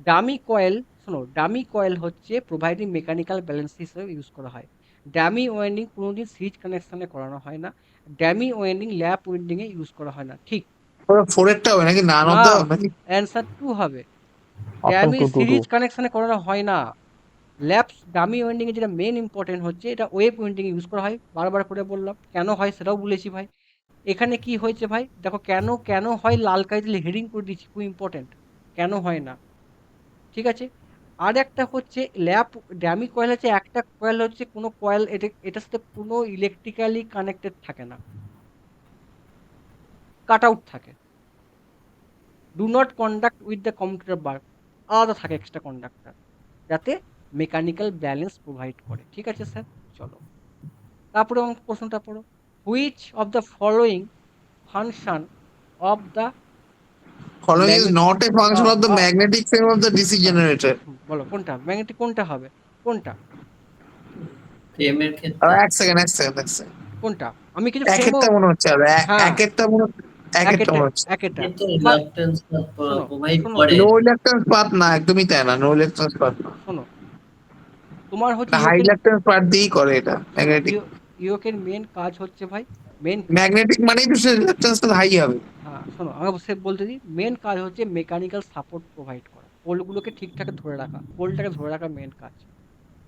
Dummy coil, শোনো, ডামি কয়েল হচ্ছে প্রোভাইডিং মেকানিক্যাল ব্যালেন্স হিসেবে ইউজ করা হয়। ডামি ওয়েন্ডিং কোনোদিন সিরিজ কানেকশনে করানো হয় না। ডামি ওয়েন্ডিং ল্যাপ ওয়েন্ডিং এ ইউজ করা হয় না। ঠিক 4 এরটা হবে নাকি, নান অফ না, দা নাকি? অ্যান্সার 2 হবে। Option dummy 2 2 2. সিরিজ কানেকশনে করানো হয় না। ল্যাপস ডামি ওয়েন্ডিং এ যেটা মেন ইম্পর্টেন্ট হচ্ছে, এটা ওয়েব ওয়েন্ডিং ইউজ করা হয়, বারবার করে বললাম। কেন হয় সেটাও বলেছি ভাই। এখানে কি হয়েছে ভাই, দেখো কেন কেন হয়, লাল কালি দিলে হেডিং করে দিচ্ছি, খুব ইম্পর্টেন্ট। কেন হয় না, ঠিক আছে। আর একটা হচ্ছে ল্যাপ ড্যামি কয়েল হচ্ছে, একটা কয়েল হচ্ছে, কোনো কয়েল এটার সাথে কোনো ইলেকট্রিক্যালি কানেক্টেড থাকে না, কাট আউট থাকে। Do not conduct with the computer bar, আলাদা থাকে এক্সট্রা কন্ডাক্টর, যাতে মেকানিক্যাল ব্যালেন্স প্রোভাইড করে। ঠিক আছে স্যার, চলো তারপরে প্রশ্নটা পড়ো। Which of the following function of the Following is magnet, not a function of the magnetic field of the DC generator. বলো কোনটা ম্যাগনেটিক, কোনটা হবে, কোনটা ফ্রেমের ক্ষেত্রে এক সেকেন্ড, এক সেকেন্ড, এক সেকেন্ড। কোনটা? আমি কিছু এক ফ্রেমও, একটা মনে হচ্ছে, আর হ্যাঁ, এক একটা মনে এক একটা একেরটা মনে হচ্ছে। একেরটা কিন্তু বা রিলাক্টেন্স শোনো, প্রোভাইড শোনো, করে। নো ইলেকট্রন্স পাথ না, একদমই তাই না, নো ইলেকট্রন্স পাথ না। শোনো, তোমার হচ্ছে না, হাই ইলেকট্রন্স পাথ দিয়েই করে এটা শোনো, ম্যাগনেটিক। ইয়োকের মেন কাজ হচ্ছে ভাই, মেন, ম্যাগনেটিক মানেই তো সে ইলেকট্রন্সটা হাই হবে। হ্যাঁ শোনো, আমি সে বলতে দিই, মেন কাজ হচ্ছে মেকানিক্যাল সাপোর্ট প্রোভাইড করা, পোলগুলোকে ঠিকঠাক ধরে রাখা, পোলটাকে ধরে রাখা মেন কাজ।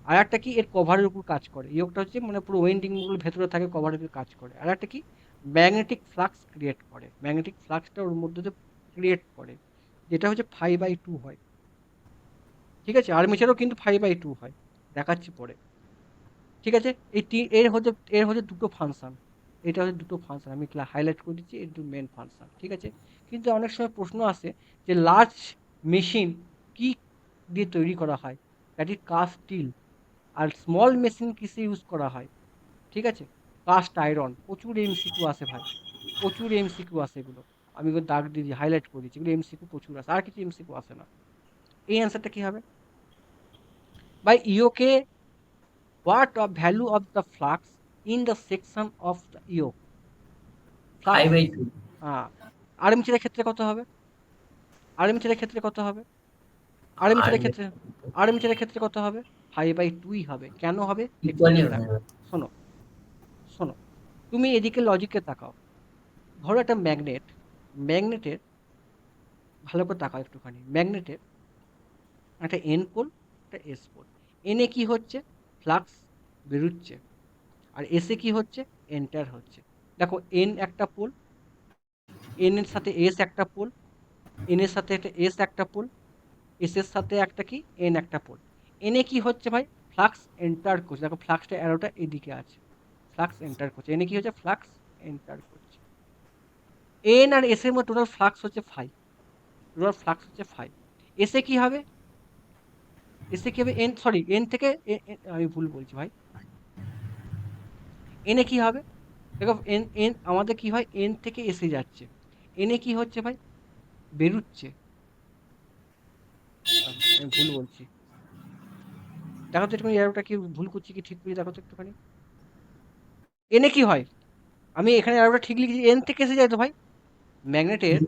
আর একটা কি, এর কভারের উপর কাজ করে, ইয়োকটা হচ্ছে মানে পুরো ওয়েন্ডিং গুলো ভেতরে থাকে, কভারের উপর কাজ করে। আর একটা কি, ম্যাগনেটিক ফ্লাক্স ক্রিয়েট করে, ম্যাগনেটিক ফ্লাক্সটা ওর মধ্যে দিয়ে ক্রিয়েট করে, যেটা হচ্ছে 5/2 হয়। ঠিক আছে, আর্মেচারও কিন্তু 5/2 হয়, দেখাচ্ছি পরে। ঠিক আছে, এর হচ্ছে দুটো ফাংশন, এটা হচ্ছে দুটো ফাংশন, আমি হাইলাইট করে দিচ্ছি, এর দুটো মেন ফাংশন। ঠিক আছে, কিন্তু অনেক সময় প্রশ্ন আসে যে লার্জ মেশিন কি দিয়ে তৈরি করা হয়, দ্যাট ইজ কাস্ট স্টিল। আর স্মল মেশিন কিসে ইউজ করা হয়, ঠিক আছে, কাস্ট আয়রন। প্রচুর এমসিকিউ আসে ভাই, প্রচুর এমসিকিউ আসে এগুলো, আমি এগুলো দাগ দিয়ে হাইলাইট করে দিচ্ছি, এগুলো এমসিকিউ প্রচুর আসে, আর কিছু এমসিকিউ আসে না। এই অ্যান্সারটা কি হবে ভাই? ইওকে, what of value of the flux in the section of the yoke? flux 5/2। আর্মেচারের ক্ষেত্রে কত হবে? আর্মেচারের ক্ষেত্রে কত হবে? আর আর্মেচারের ক্ষেত্রে, আর্মেচারের ক্ষেত্রে কত হবে? 5/2 হবে। কেন হবে ইকুয়ালি এক্সপ্লেন হয় দেখো। না। শোনো, শোনো, তুমি এদিকে লজিকে তাকাও। ধরো একটা ম্যাগনেট, ম্যাগনেটের, ভালো করে তাকাও একটুখানি, ম্যাগনেটের একটা এন পোল, একটা এস পোল। এনে কি হচ্ছে, ফ্লাক্স বেরোচ্ছে, আর এসে কি হচ্ছে, এন্টার হচ্ছে। দেখো এন একটা পোল, এন এর সাথে এস একটা পোল, এন এর সাথে একটা এস একটা পোল, এস এর সাথে একটা কি, এন একটা পোল। এনে কি হচ্ছে ভাই, ফ্লাক্স এন্টার করছে, দেখো ফ্লাক্সটা অ্যারোটা এদিকে আছে, ফ্লাক্স এন্টার করছে। এনে কি হচ্ছে, ফ্লাক্স এন্টার করছে। এন আর এস এর মধ্যে টোটাল ফ্লাক্স হচ্ছে 5, টোটাল ফ্লাক্স হচ্ছে 5। এসে কি হবে, এসে কি হবে, এন, সরি, এন থেকে আমি ভুল বলছি ভাই, এনে কি হবে, দেখো এন এন আমাদের কি হয়, এন থেকে এসে যাচ্ছে, এনে কি হচ্ছে ভাই, বেরুচ্ছে। আমি ভুল বলছি, দেখো তো একটুখানি অ্যারোটা কি ভুল করছি কি ঠিক করছি, দেখো তো একটুখানি। এনে কি হয়, আমি এখানে অ্যারোটা ঠিক লিখেছি, এন থেকে এসে যায় তো ভাই, ম্যাগনেটের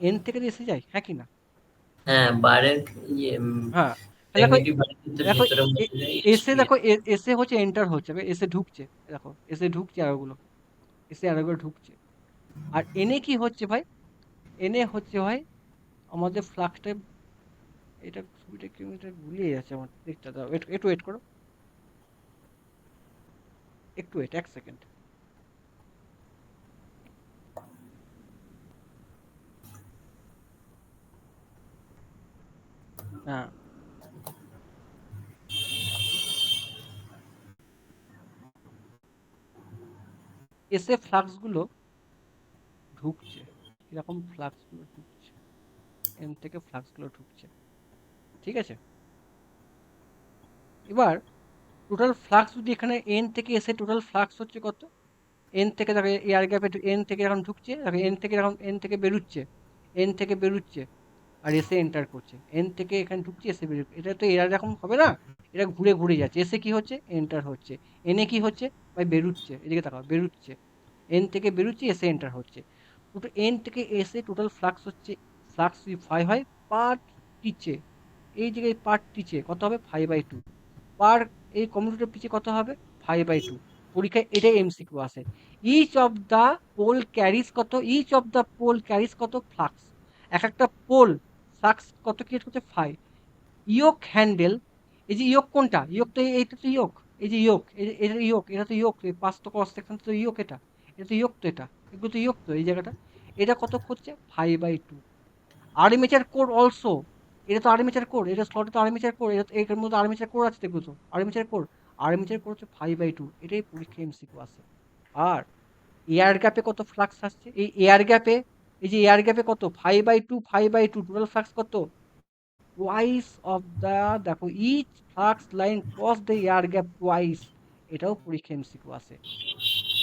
এন থেকে এসে যায়, হ্যাঁ কি না? হ্যাঁ, বারের ইয়ে হ্যাঁ, তাহলে দেখো, ম্যাগনেটিক বারের ক্ষেত্রে দেখো ভেতরে এ- মধ্যে যায় এসে দেখো এসে হচ্ছে এন্টার হচ্ছে, এসে ঢুকছে, দেখো এসে ঢুকছে অ্যারোগুলো, এসে অ্যারোগুলো ঢুকছে। আর এনে কি হচ্ছে ভাই, এনে হচ্ছে ভাই আমাদের ফ্লাক্সটা এটা ছবিটা কি এটা গুলিয়ে যাচ্ছে আমার, দেখতে দাও, একটু একটু ওয়েট করো, একটু ওয়েট, 1 সেকেন্ড। হ্যাঁ, এসে ফ্লাক্স গুলো ঢুকছে, এরকম ফ্লাক্স গুলো ঢুকছে, এন থেকে ফ্লাক্স গুলো ঢুকছে, ঠিক আছে। এবার টোটাল ফ্লাক্স যদি এখানে এন থেকে এসে টোটাল ফ্লাক্স হচ্ছে কত, এন থেকে দেখো এয়ার গ্যাপে এন থেকে এখন ঢুকছে, দেখো এন থেকে এখন এন থেকে বেরোচ্ছে, এন থেকে বেরোচ্ছে, আর এসে এন্টার করছে, এন থেকে এখানে ঢুকছে এসে বেরোচ্ছে, এটা তো এরা এরকম হবে না, এটা ঘুরে ঘুরে যাচ্ছে, এসে কি হচ্ছে এন্টার হচ্ছে, এনে কি হচ্ছে ভাই বেরোচ্ছে, এদিকে তাকাও বেরোচ্ছে, এন থেকে বেরোচ্ছে এসে এন্টার হচ্ছে, টোটাল এন থেকে এসে টোটাল ফ্লাক্স হচ্ছে, ফ্লাক্স যদি 5 হয় পার টিচে, এই জায়গায় পার টিচে কত হবে 5/2, পার এই কমিউনিটির পিছে কত হবে 5/2। পরীক্ষায় এটাই এমসিকিউ আসে। Each of the pole carriage কত, each of the pole carriage কত ফ্লাক্স, এক একটা পোল ফ্লাক্স কত ক্রিয়েট করছে 5। ইয়োক হ্যান্ডেল, এই যে ইয়োক কোনটা, ইয়োক তো এইটা তো ইয়োক, এই যে ইয়োক, এটা ইয়োক, এটা তো ইয়োক, এই পাঁচ তো ক্রস সেকশন তো ইয়োক, এটা তো ইয়োক, তো এটা এগুলো তো ইয়োক, তো এই জায়গাটা এটা কত হচ্ছে 5/2। আর্মেচার কোর অলসো, এটা তো আর্মেচার কোর, এটা স্লটে তো আর্মেচার কোর, এটা এটার মধ্যে আর্মেচার কোর আছে দেখো তো, আর্মেচার কোর, আর্মেচার কোর হচ্ছে 5/2, এটাই পরীক্ষা এমসিকিউ আছে। আর এয়ার গ্যাপে কত ফ্লাক্স আসছে, এই এয়ার গ্যাপে, এই যে এয়ার গ্যাপে কত 5/2 টোটাল ফ্লাক্স কত টুয়াইস অফ দ্য, দেখো each flux line cross the air gap twice, এটাও পরীক্ষা এমসিকিউ আছে,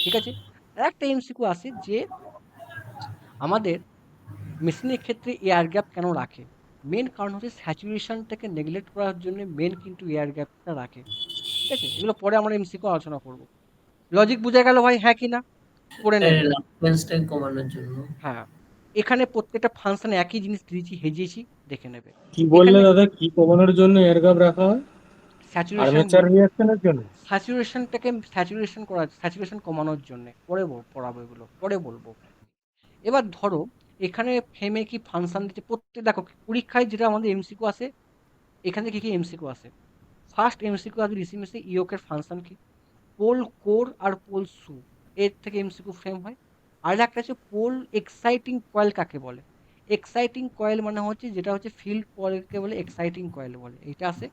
ঠিক আছে। আর একটা এমসিকিউ আছে যে আমাদের মেশিনের ক্ষেত্রে এয়ার গ্যাপ কেন রাখে, মেন কারণ হচ্ছে স্যাচুরেশনটাকে নেগলেক্ট করার জন্য মেন কিন্তু এয়ার গ্যাপটা রাখে, ঠিক আছে। এগুলো পরে আমরা এমসিকিউ আলোচনা করব। লজিক বোঝা গেল ভাই, হ্যাঁ কি না, করে নেবে। রিলাক্টেন্সটাকে কমানোর জন্য। হ্যাঁ, এখানে প্রত্যেকটা ফাংশন একই জিনিস দিয়েছি, হেজিয়েছি, দেখে নেবে। কি বললে এখানে দাদা, কি কমানোর জন্য এয়ার গ্যাপ রাখা হয়? স্যাচুরেশন, আর্মেচার রিঅ্যাকশনের জন্য? স্যাচুরেশনটাকে স্যাচুরেশন করা, স্যাচুরেশন কমানোর জন্য পরে পড়াবো, এগুলো পরে বলবো। এবার ধরো এখানে ফ্রেমে কি ফাংশন দিচ্ছে, প্রত্যেক দেখো পরীক্ষায় যেটা আমাদের এমসিকিউ আসে, এখানে কি কি এমসিকিউ আসে, ফার্স্ট এমসিকিউ আসবে রিসিমেসে ইয়োকের ফাংশন কি, পোল কোর আর পোল সু, এর থেকে এমসিকিউ ফ্রেম হয়। আর একটা হচ্ছে পোল এক্সাইটিং কয়েল কাকে বলে, এক্সাইটিং কয়েল মানে হচ্ছে যেটা হচ্ছে ফিল্ড কয়েলকে বলে এক্সাইটিং কয়েল বলে, এটা আসে।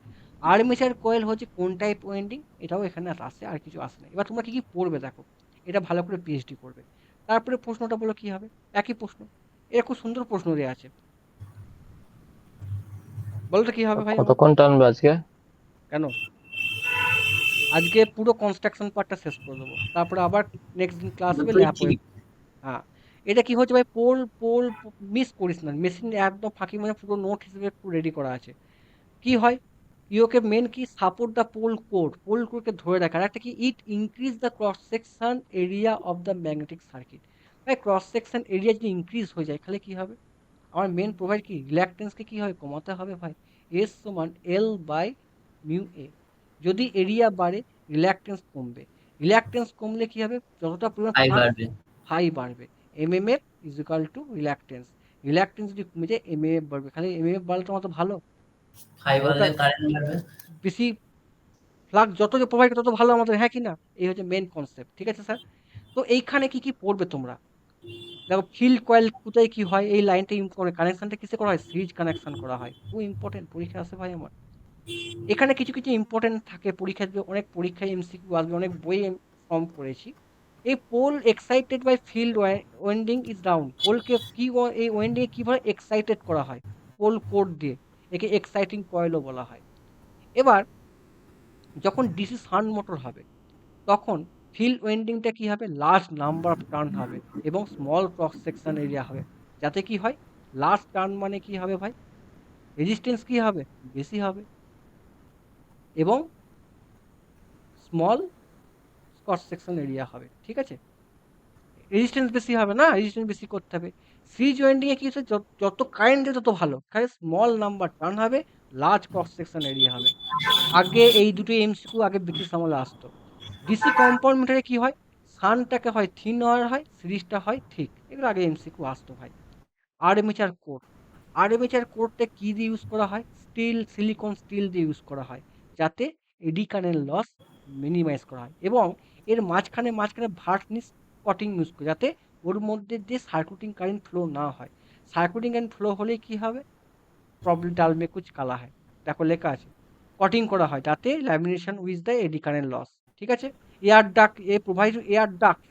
আর্মেচার কয়েল হচ্ছে কোন টাইপ ওয়েন্ডিং, এটাও এখানে আসে, আর কিছু আসে না। এবার তোমরা কি কি পড়বে দেখো, এটা ভালো করে পিএইচডি করবে। তারপরে প্রশ্নটা বলো কি হবে, একই প্রশ্ন, এটা খুব সুন্দর প্রশ্ন দেওয়া আছে, বলো তো কি হবে ভাই আমার। কতক্ষণ টানবে আজকে? কেন, আজকে পুরো কনস্ট্রাকশন পার্টটা শেষ করে দেবো, তারপরে আবার নেক্সট দিন ক্লাস হবে দুটোই ল্যাপ ঠিক। ওয়েব। হ্যাঁ, এটা কি হচ্ছে ভাই, পোল পোল মিস করিস না, মেশিন একদম ফাঁকি, মানে পুরো নোট হিসেবে পুরো রেডি করা আছে। কি হয়, ইওকে মেন কি সাপোর্ট দ্য পোল কোরকে ধরে রাখা, আর একটা কি it increase the cross section area of the magnetic circuit. ভাই ক্রস সেকশন এরিয়া যদি ইনক্রিজ হয়ে যায় তাহলে কি হবে, আমার মেন প্রোভাইড কি রিল্যাকটেন্সকে কি হয় কমাতে হবে ভাই, এস সমান এল বাই মিউ এ। যদি এরিয়া বাড়ে রিল্যাকটেন্স কমবে, রিল্যাকটেন্স কমলে কি হবে, যতটা পরিমাণ হাই ফ্লাক্স বাড়বে। হাই বাড়বে, MMF is equal to reluctance, reluctance যদি কমে যায় এমএমএফ বাড়বে, খালি এমএমএফ বাড়লে তোমার তো ভালো, হাই যতটা বাড়লে কারেন্ট বাড়বে। বেশি ফ্লাক্স যত যে প্রোভাইড তত ভালো আমাদের, হ্যাঁ কি না, এই হচ্ছে মেন কনসেপ্ট, ঠিক আছে স্যার। তো এইখানে কি কি পড়বে তোমরা, দেখো ফিল্ড কয়েল কোথায় কি হয়, এই লাইনটা কানেকশনটা কিসে করা হয়, সিরিজ কানেকশন করা হয়, খুব ইম্পর্টেন্ট পরীক্ষা আসে ভাই আমার। এখানে কিছু কিছু ইম্পর্টেন্ট থাকে পরীক্ষা দিবে, অনেক পরীক্ষায় এমসিকিউ আসবে, অনেক বই ফর্ম পড়েছি। এই pole excited by field winding is down, পোলকে কি এই ওয়েন্ডিং কিভাবে এক্সাইটেড করা হয়, পোল কোড দিয়ে, একে এক্সাইটিং কয়েলও বলা হয়। এবার যখন ডিসি শান্ট মোটর হবে তখন ফিল্ড ওয়েন্ডিংটা কি হবে, লার্জ নাম্বার অফ টার্ন হবে এবং স্মল ক্রস সেকশন এরিয়া হবে, যাতে কি হয় লার্জ টার্ন মানে কি হবে ভাই, রেজিস্ট্যান্স কি হবে বেশি হবে এবং স্মল ক্রস সেকশন এরিয়া হবে, ঠিক আছে। রেজিস্ট্যান্স বেশি হবে না, রেজিস্ট্যান্স বেশি করতে হবে। সিরিজ ওয়েন্ডিং এ কি হচ্ছে, যত কারেন্ট দেয় তত ভালো, কারণ স্মল নাম্বার টার্ন হবে, লার্জ ক্রস সেকশন এরিয়া হবে। আগে এই দুটো এমসিকিউ আগে ব্রিটিশ আমলে আসতো। ডিসি কম্পাউন্ড মিটারে কি হয়, সানটাকে হয় থিন ওয়্যার হয়, সিরিজটা হয় ঠিক, এগুলো আগে এমসিকিউ আসতো ভাই। আর্মেচার কোর, আর্মেচার কোরটা কি দিয়ে ইউজ করা হয়? স্টিল, সিলিকন স্টিল দিয়ে ইউজ করা হয়, যাতে এডি কারেন্ট লস মিনিমাইজ করা হয়। এবং এর মাঝখানে ভার্নিশ কটিং ইউজ করে, যাতে ওর মধ্যে দিয়ে সার্কুলেটিং কারেন্ট ফ্লো না হয়। সার্কুলেটিং কারেন্ট ফ্লো হলে কি হবে? প্রবলেম ডাল মে কুচ কালা হয়, দেখো লেখা আছে। কটিং করা হয় যাতে lamination with the eddy current loss. ঠিক আছে। Air duct, a provide air duct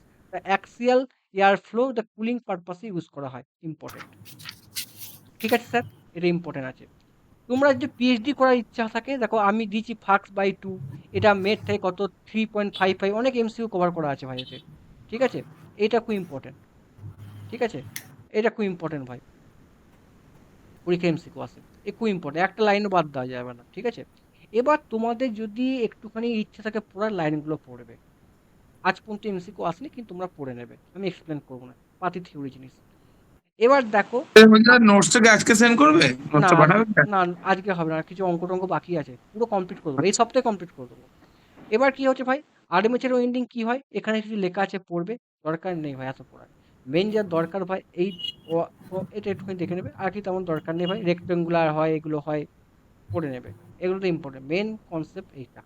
axial air flow the cooling পারপাসে ইউজ করা হয়। ইম্পর্টেন্ট। ঠিক আছে স্যার, এটা ইম্পর্টেন্ট আছে। তোমরা যদি পিএইচডি করার ইচ্ছা থাকে, দেখো আমি দিচ্ছি ফাক্স/2, এটা মেট থেকে কত 3.55, অনেক এমসিকিউ কভার করা আছে ভাই এতে। ঠিক আছে, এটা খুব ইম্পর্টেন্ট। ঠিক আছে, এটা খুব ইম্পর্টেন্ট ভাই, পরীক্ষা এমসিকিউ আসে, এ খুব ইম্পর্টেন্ট, একটা লাইনও বাদ দেওয়া যাবে না। ঠিক আছে, এবার তোমাদের যদি একটুখানি ইচ্ছা থাকে পড়ার, লাইনগুলো পড়বে। আজ পর্যন্ত এমসিকিউ আসেনি, কিন্তু তোমরা পড়ে নেবে, আমি এক্সপ্লেন করবো না, পাতি থিওরি জিনিস। এবার দেখো, নোটসটাকে আজকে সেন্ড করবে, না নোটসটা পাঠাবে? না আজকে হবে না, কিছু অঙ্ক টঙ্ক বাকি আছে, পুরো কমপ্লিট করে দেবো, এই সপ্তাহে কমপ্লিট করে দেবো। এবার কি হচ্ছে ভাই, আর্মেচার ওয়েন্ডিং কি হয়, এখানে কিছু লেখা আছে পড়বে, দরকার নেই ভাই এত পড়ার। মেন যা দরকার ভাই এই এটা একটুখানি দেখে নেবে, আর কি তেমন দরকার নেই ভাই। রেক্টেঙ্গুলার হয়, এগুলো হয়, পড়ে নেবে, এগুলো তো ইম্পর্টেন্ট। মেন কনসেপ্ট এইটা,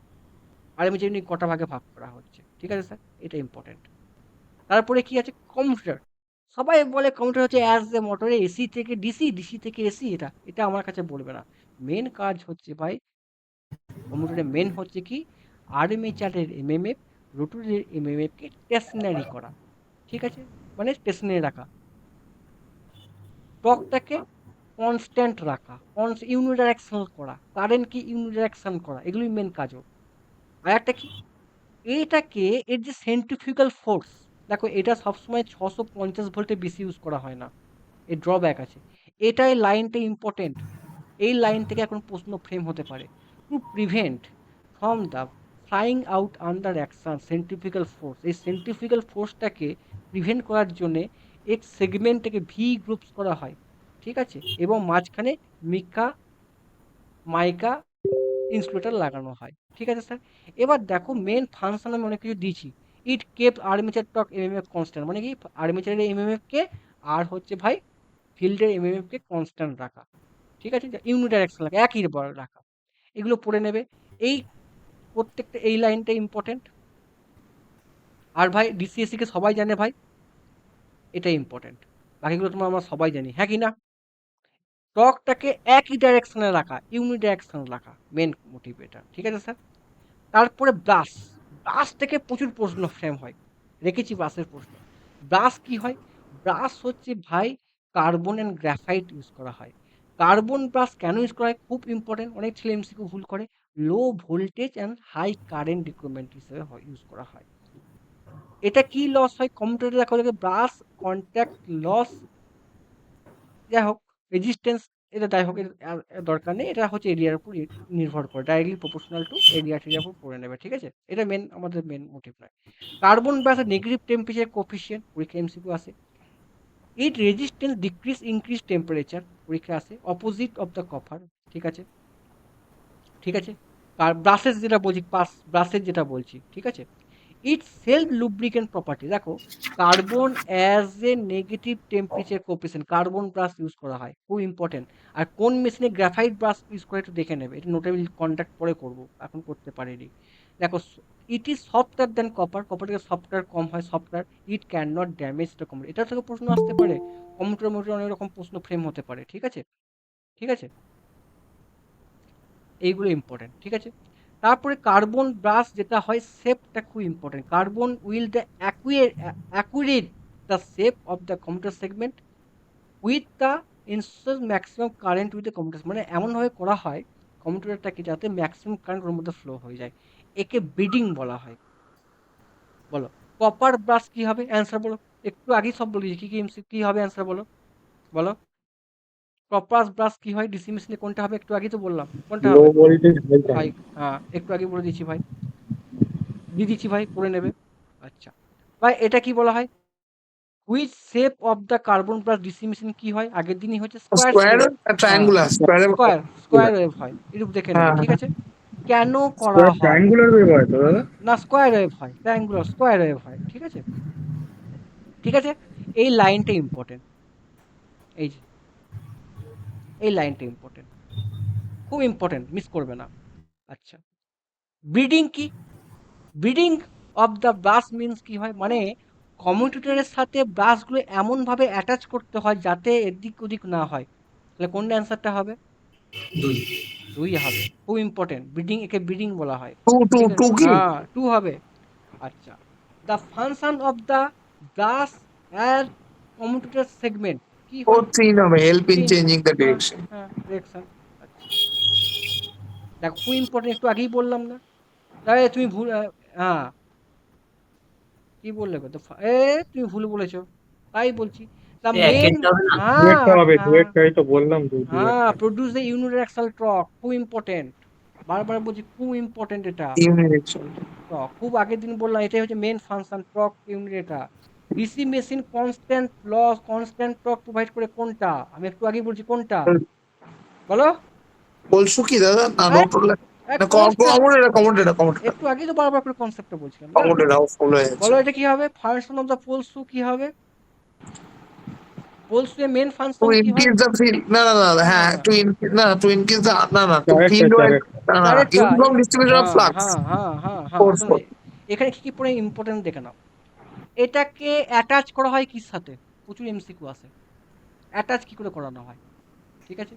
আর্মেচার ওয়েন্ডিং কটা ভাগে ভাগ করা হচ্ছে। ঠিক আছে স্যার, এটা ইম্পর্টেন্ট। তারপরে কি আছে, কম্পিউটার। সবাই বলে কম্পিউটার হচ্ছে অ্যাজ এ মোটরে এসি থেকে ডিসি, ডিসি থেকে এসি, এটা এটা আমার কাছে বলবে না। মেন কাজ হচ্ছে ভাই, কম্পিউটারের মেন হচ্ছে কি, আর্মেচারের এমএমএফ, রোটরের এমএমএফকে স্টেশনারি করা। ঠিক আছে, মানে স্টেশনারি রাখা, টর্কটাকে কনস্ট্যান্ট রাখা, ইউনিডাইরেকশনাল করা, কারেন্টকে ইউনিডাইরেকশন করা, এগুলোই মেন কাজ ওর। আর একটা কি, এটাকে এর যে সেন্ট্রিফিউগাল ফোর্স, দেখো এটা সবসময় 650 ভোল্টের বেশি ইউজ করা হয় না, এর ড্রব্যাক আছে। এটাই লাইনটা ইম্পর্টেন্ট, এই লাইন থেকে এখন প্রশ্ন ফ্রেম হতে পারে। To prevent from the flying out under action centrifugal force, এই সেন্ট্রিফিউগাল ফোর্সটাকে প্রিভেন্ট করার জন্যে এক সেগমেন্টটাকে ভি গ্রুপস করা হয়। ঠিক আছে, এবং মাঝখানে মাইকা ইনসুলেটর লাগানো হয়। ঠিক আছে স্যার, এবার দেখো মেন ফাংশন আমি অনেক কিছু দিয়েছি। It keep armature torque MMF constant, মানে কি আর্মেচারের এমএমএফ কে আর হচ্ছে ভাই ফিল্ডের এমএমএফ কে কনস্ট্যান্ট রাখা। ঠিক আছে, ইউনিডাইরেকশন রাখা, একই বার রাখা, এগুলো পড়ে নেবে। এই প্রত্যেকটা এই লাইনটা ইম্পর্টেন্ট। আর ভাই ডিসিএসসি কে সবাই জানে ভাই, এটা ইম্পর্টেন্ট। বাকিগুলো তোমরা আমরা সবাই জানি, হ্যাঁ কি না? টর্কটাকে একই ডাইরেকশনে রাখা, ইউনিডাইরেকশনে রাখা, মেন মোটিভ এটা। ঠিক আছে স্যার, তারপরে ব্রাশ, ব্রাশ থেকে প্রচুর প্রশ্ন ফ্রেম হয়, রেখেছি ব্রাশের প্রশ্ন। ব্রাশ কি হয়, ব্রাশ হচ্ছে ভাই কার্বন অ্যান্ড গ্রাফাইট ইউজ করা হয়। কার্বন ব্রাশ কেন ইউজ করা হয়, খুব ইম্পর্টেন্ট, অনেক ছেলে এমসিকিউ ভুল করে। Low voltage and high current requirement হিসেবে ইউজ করা হয়। এটা কি লস হয়, কম্পিউটারে দেখা যায় ব্রাশ কন্ট্যাক্ট লস, যাই হোক রেজিস্ট্যান্স, এটা যাই হোক এর দরকার নেই, এটা হচ্ছে এরিয়ার উপর নির্ভর করে, ডাইরেক্টলি প্রপোর্শনাল টু এরিয়ার উপর পড়ে নেবে। ঠিক আছে, এটা মেন আমাদের মেন মোটিভ নয়। Carbon brush negative temperature coefficient, পরীক্ষা এমসিকিউ আসে। ইট রেজিস্ট্যান্স ডিক্রিজ ইনক্রিজ টেম্পারেচার, পরীক্ষা আসে। Opposite of the copper. ঠিক আছে, ঠিক আছে, আর ব্রাশের যেটা বলছি, ব্রাশের যেটা বলছি, ঠিক আছে। ইটস সেলফ লুব্রিকেন্ট প্রপার্টি, দেখো carbon as a negative temperature coefficient, carbon brush use করা হয়, খুব ইম্পর্টেন্ট। আর কোন মেশিনে গ্রাফাইট ব্রাশ ইউজ করে একটু দেখে নেবে, এটা নোটেবল কন্ট্যাক্ট পরে করবো, এখন করতে পারিনি। দেখো it is software then copper, copper থেকে সফটওয়্যার কম হয়, software. It can not damage the computer, এটা থেকে প্রশ্ন আসতে পারে, কম্পিউটার অনেক রকম প্রশ্ন ফ্রেম হতে পারে। ঠিক আছে, ঠিক আছে, এইগুলো ইম্পর্টেন্ট। ঠিক আছে, তারপরে কার্বন ব্রাশ যেটা হয়, শেপটা খুব important. Carbon will the accurate the shape of the computer segment with the ইনসুস maximum current with the computer, মানে এমনভাবে করা হয় কম্পিউটারটাকে যাতে ম্যাক্সিমাম কারেন্ট ওর মধ্যে ফ্লো হয়ে যায়, একে বিডিং বলা হয়। বলো কপার ব্রাশ কি হবে, অ্যান্সার বলো, একটু আগেই সব বলেছি কি কি কি হবে, অ্যান্সার বলো, বলো কপার ব্রাশ কি হয়, ডিসি মেশিনে কোনটা হবে, একটু আগেই তো বললাম কোনটা লো হবে ভোল্টেজ হাই ভাই। কারেন্ট। হ্যাঁ, একটু আগে বলে দিচ্ছি ভাই, দিয়ে দিচ্ছি ভাই, করে নেবে। আচ্ছা ভাই, এটা কি বলা হয়, which shape of the carbon plus DC machine কি হয়, আগের দিনই হচ্ছে স্কোয়ার স্কোয়ার শেপ। হ্যাঁ, ট্রায়াঙ্গুলার, স্কোয়ার স্কোয়ার ওয়েভ হয়, একটু দেখে নেবে। হ্যাঁ ঠিক আছে, কেন করা স্কোয়ার হয়, ট্রায়াঙ্গুলার ওয়েভ হয় তো দাদা? না স্কোয়ার ওয়েভ হয়, ট্রায়াঙ্গুলার স্কোয়ার ওয়েভ হয়। ঠিক আছে, ঠিক আছে, এই লাইনটা ইম্পর্টেন্ট। এই যে এই লাইনটা ইম্পর্টেন্ট, খুব ইম্পর্টেন্ট, মিস করবে না। আচ্ছা, ব্রিডিং কি? Breeding of the brush means কি হয়, মানে কমিউটেটরের সাথে ব্রাশগুলো এমনভাবে অ্যাটাচ করতে হয় যাতে এদিক ওদিক না হয়। তাহলে কোন অ্যান্সারটা হবে? 2 2 হবে, খুব ইম্পর্টেন্ট। ব্রিডিং, একে ব্রিডিং বলা হয়। টু টু ঠিক আছে, টু কি? হ্যাঁ 2 হবে। আচ্ছা, the function of the brush as commutator segment কি ও হয়? 3 হবে, হেল্প ইন 3। চেঞ্জিং দ্য হ্যাঁ, ডিরেকশন। হ্যাঁ, ডিরেকশন। আচ্ছা, দেখো খুব ইম্পর্টেন্ট, একটু আগেই বললাম না? তাহলে তুমি ভুল, হ্যাঁ, কি বললে গো? তুমি ভুল বলেছো, তাই বলছি। দ্য এ এক মেন, একটা হবে না? হ্যাঁ ডুয়েটটা হবে, হ্যাঁ ডুয়েটটাই তো বললাম, হ্যাঁ, ডুয়েটটা। প্রডিউস দ্য ইউনিডাক্সাল টর্ক, খুব ইম্পর্টেন্ট। বারবার বলছি, খুব ইম্পর্টেন্ট এটা। ইউনিডাকশন। টর্ক খুব আগের দিন বললাম, এটাই হচ্ছে মেন ফাংশন, টর্ক ইউনিট এটা। DC machine constant loss, constant torque provide করে কোনটা? আমি একটু আগেই বলছি কোনটা, বলো। বলছো কি দাদা? না এই, নোট না, কনস্ট্যান্ট, কমন এটা। একটু আগেই তো বারবার করে কনসেপ্টটা বলছিলাম না? কমন এটা ফুল হয়ে যাচ্ছে। বলো এটা কি হবে? Function of the pole shoe কি হবে? পোল শু এর মেন টু ফাংশন কি হয়? ইনক্রিজ দ্য ফিল্ড, না না না, হ্যাঁ, হ্যাঁ, টু ইনক্রিজ দ্য, না না, to character field wise, character না না, ক্যারেক্টার। ইউনিফর্ম ডিস্ট্রিবিউশন অফ হ্যাঁ ফ্লাক্স। হ্যাঁ হ্যাঁ হ্যাঁ হ্যাঁ, ফোর্স। শোনো, এখানে কি কি পড়ে ইম্পর্টেন্ট দেখে নাও। এটাকে অ্যাটাচ করা হয় কির সাথে? প্রচুর এমসিকিউ আসে, অ্যাটাচ কি করে করানো হয়, ঠিক আছে?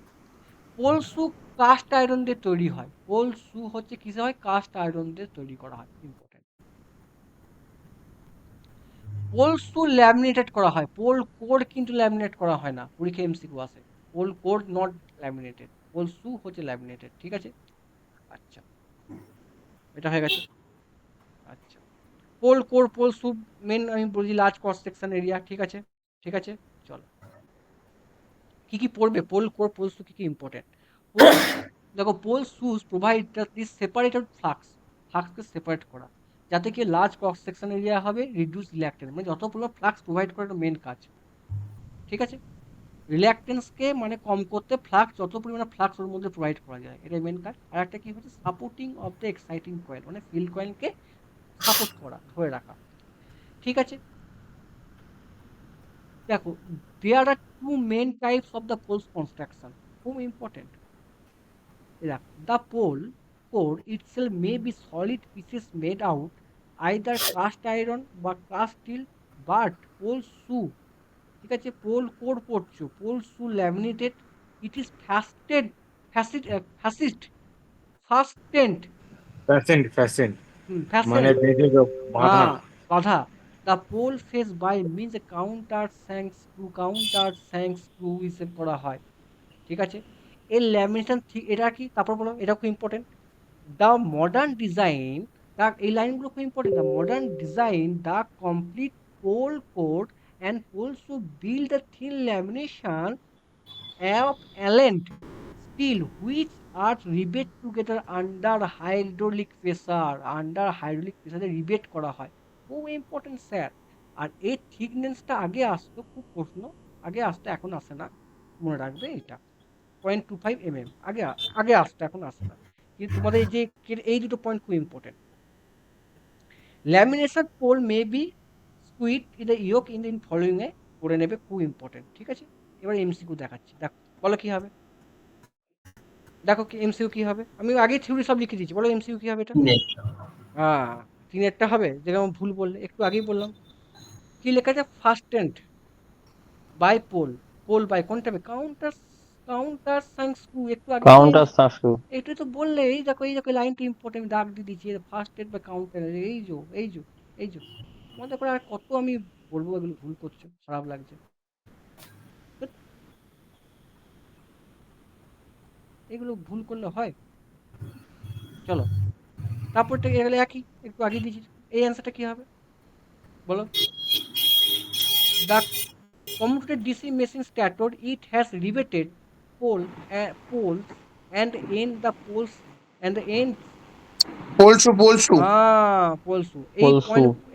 পোল শু কাস্ট আয়রন দিয়ে তৈরি হয়। পোল শু হচ্ছে কিসে হয়? কাস্ট আয়রন দিয়ে তৈরি করা হয়, ইম্পর্টেন্ট। পোল শু ল্যামিনেটেড করা হয়, পোল কোড কিন্তু ল্যামিনেট করা হয় না, পরীক্ষা এমসিকিউ আসে। Pole code not laminated, pole shoe হচ্ছে ল্যামিনেটেড, ঠিক আছে? আচ্ছা, এটা হয়ে গেছে। আচ্ছা, pole core, pole shoe main আমি বলছি লার্জ ক্রস সেকশন এরিয়া, ঠিক আছে? ঠিক আছে, চলো। কি কি পড়বে? পোল কোর, পোল শু কি কি ইম্পর্টেন্ট? পোল, দেখো, pole shoes provide this separated flux, ফ্লাক্সকে সেপারেট করা, যাতে কি লার্জ ক্রস সেকশন এরিয়া হবে, রিডিউস রিল্যাক্টেন্স, মানে যত পরিমাণ ফ্লাক্স প্রোভাইড করে মেন কাজ, ঠিক আছে? রিল্যাক্টেন্সকে মানে কম করতে, ফ্লাক্স যত পরিমাণে ফ্লাক্স ওর মধ্যে প্রোভাইড করা যায়, এটাই মেন কাজ। আর একটা কি হচ্ছে, supporting of the exciting coil, মানে ফিল্ড কয়েলকে সাপোর্ট করা, ধরে রাখা, ঠিক আছে? দেখো, there are two main types of the poles construction, খুব important. The pole core itself may be solid pieces made out either cast iron বা cast steel, but pole shoe, ঠিক আছে? পোল কোর পড়ছো, pole shoe laminated, it is fasted, fascist, fastened, ফ্যাসেন্ট মানে ফ্যাসেন্ট, বেঁধে বাঁধা। হ্যাঁ, বাধা। The pole face by means countersunk screw হিসেব করা হয়, ঠিক আছে? এর ল্যামিনেশন ঠিক, এটা কি? তারপর বলো, এটা খুব ইম্পর্টেন্ট। দ্য মডার্ন ডিজাইন, দা, এই লাইনগুলো খুব important. The modern design the complete pole code and pole shoe build the thin lamination of অ্যালেন্ড steel which are rivet together under hydraulic প্রেসারে রিবেট করা হয়, খুব ইম্পর্টেন্ট স্যার। আর এই থিকনেসটা আগে আসতো, খুব প্রশ্ন আগে আসতো, এখন আসে না, মনে রাখবে এটা। 0.25 mm আগে আগে আসতো, এখন আসে না। কিন্তু তোমাদের এই যে এই দুটো পয়েন্ট খুব important. Lamination pole may be স্কুইড in the yoke in the following এ করে নেবে, খুব ইম্পর্টেন্ট, ঠিক আছে? এবার এমসিকিউ দেখাচ্ছি, দেখো, বলো কি হবে? দেখো কি এমসিকিউ কি হবে, আমি আগে থিওরি সব লিখে দিয়েছি, বলো এমসিকিউ কি হবে এটা? নেট হ্যাঁ, তিনেরটা হবে, যেরকম ভুল বললে, একটু আগেই বললাম। কি লেখা আছে? ফাস্টেন্ড বাই পোল, পোল বাই কোনটা হবে? কাউন্টার, কাউন্টার সাইন স্ক্রু, একটু আগে তো কাউন্টার সাসু এটা তো বললে, এই দেখো লাইনটা ইম্পর্টেন্ট, আমি দাগ দিয়ে দিচ্ছি, ফার্স্ট এড বা কাউন্টার, এই যে মনে করে, আর কত আমি বলবো, এগুলো ভুল করছো, খারাপ লাগছে। ধ্যাৎ, এগুলো ভুল করলে হয়? চলো, তারপরটা এগুলো একই, একটু আগে দিয়েছি। এই অ্যান্সারটা কি হবে বলো? The computer DC machine stator, it has riveted poles and end the poles and the end, pole shoe. Pole shoe. Pole shoe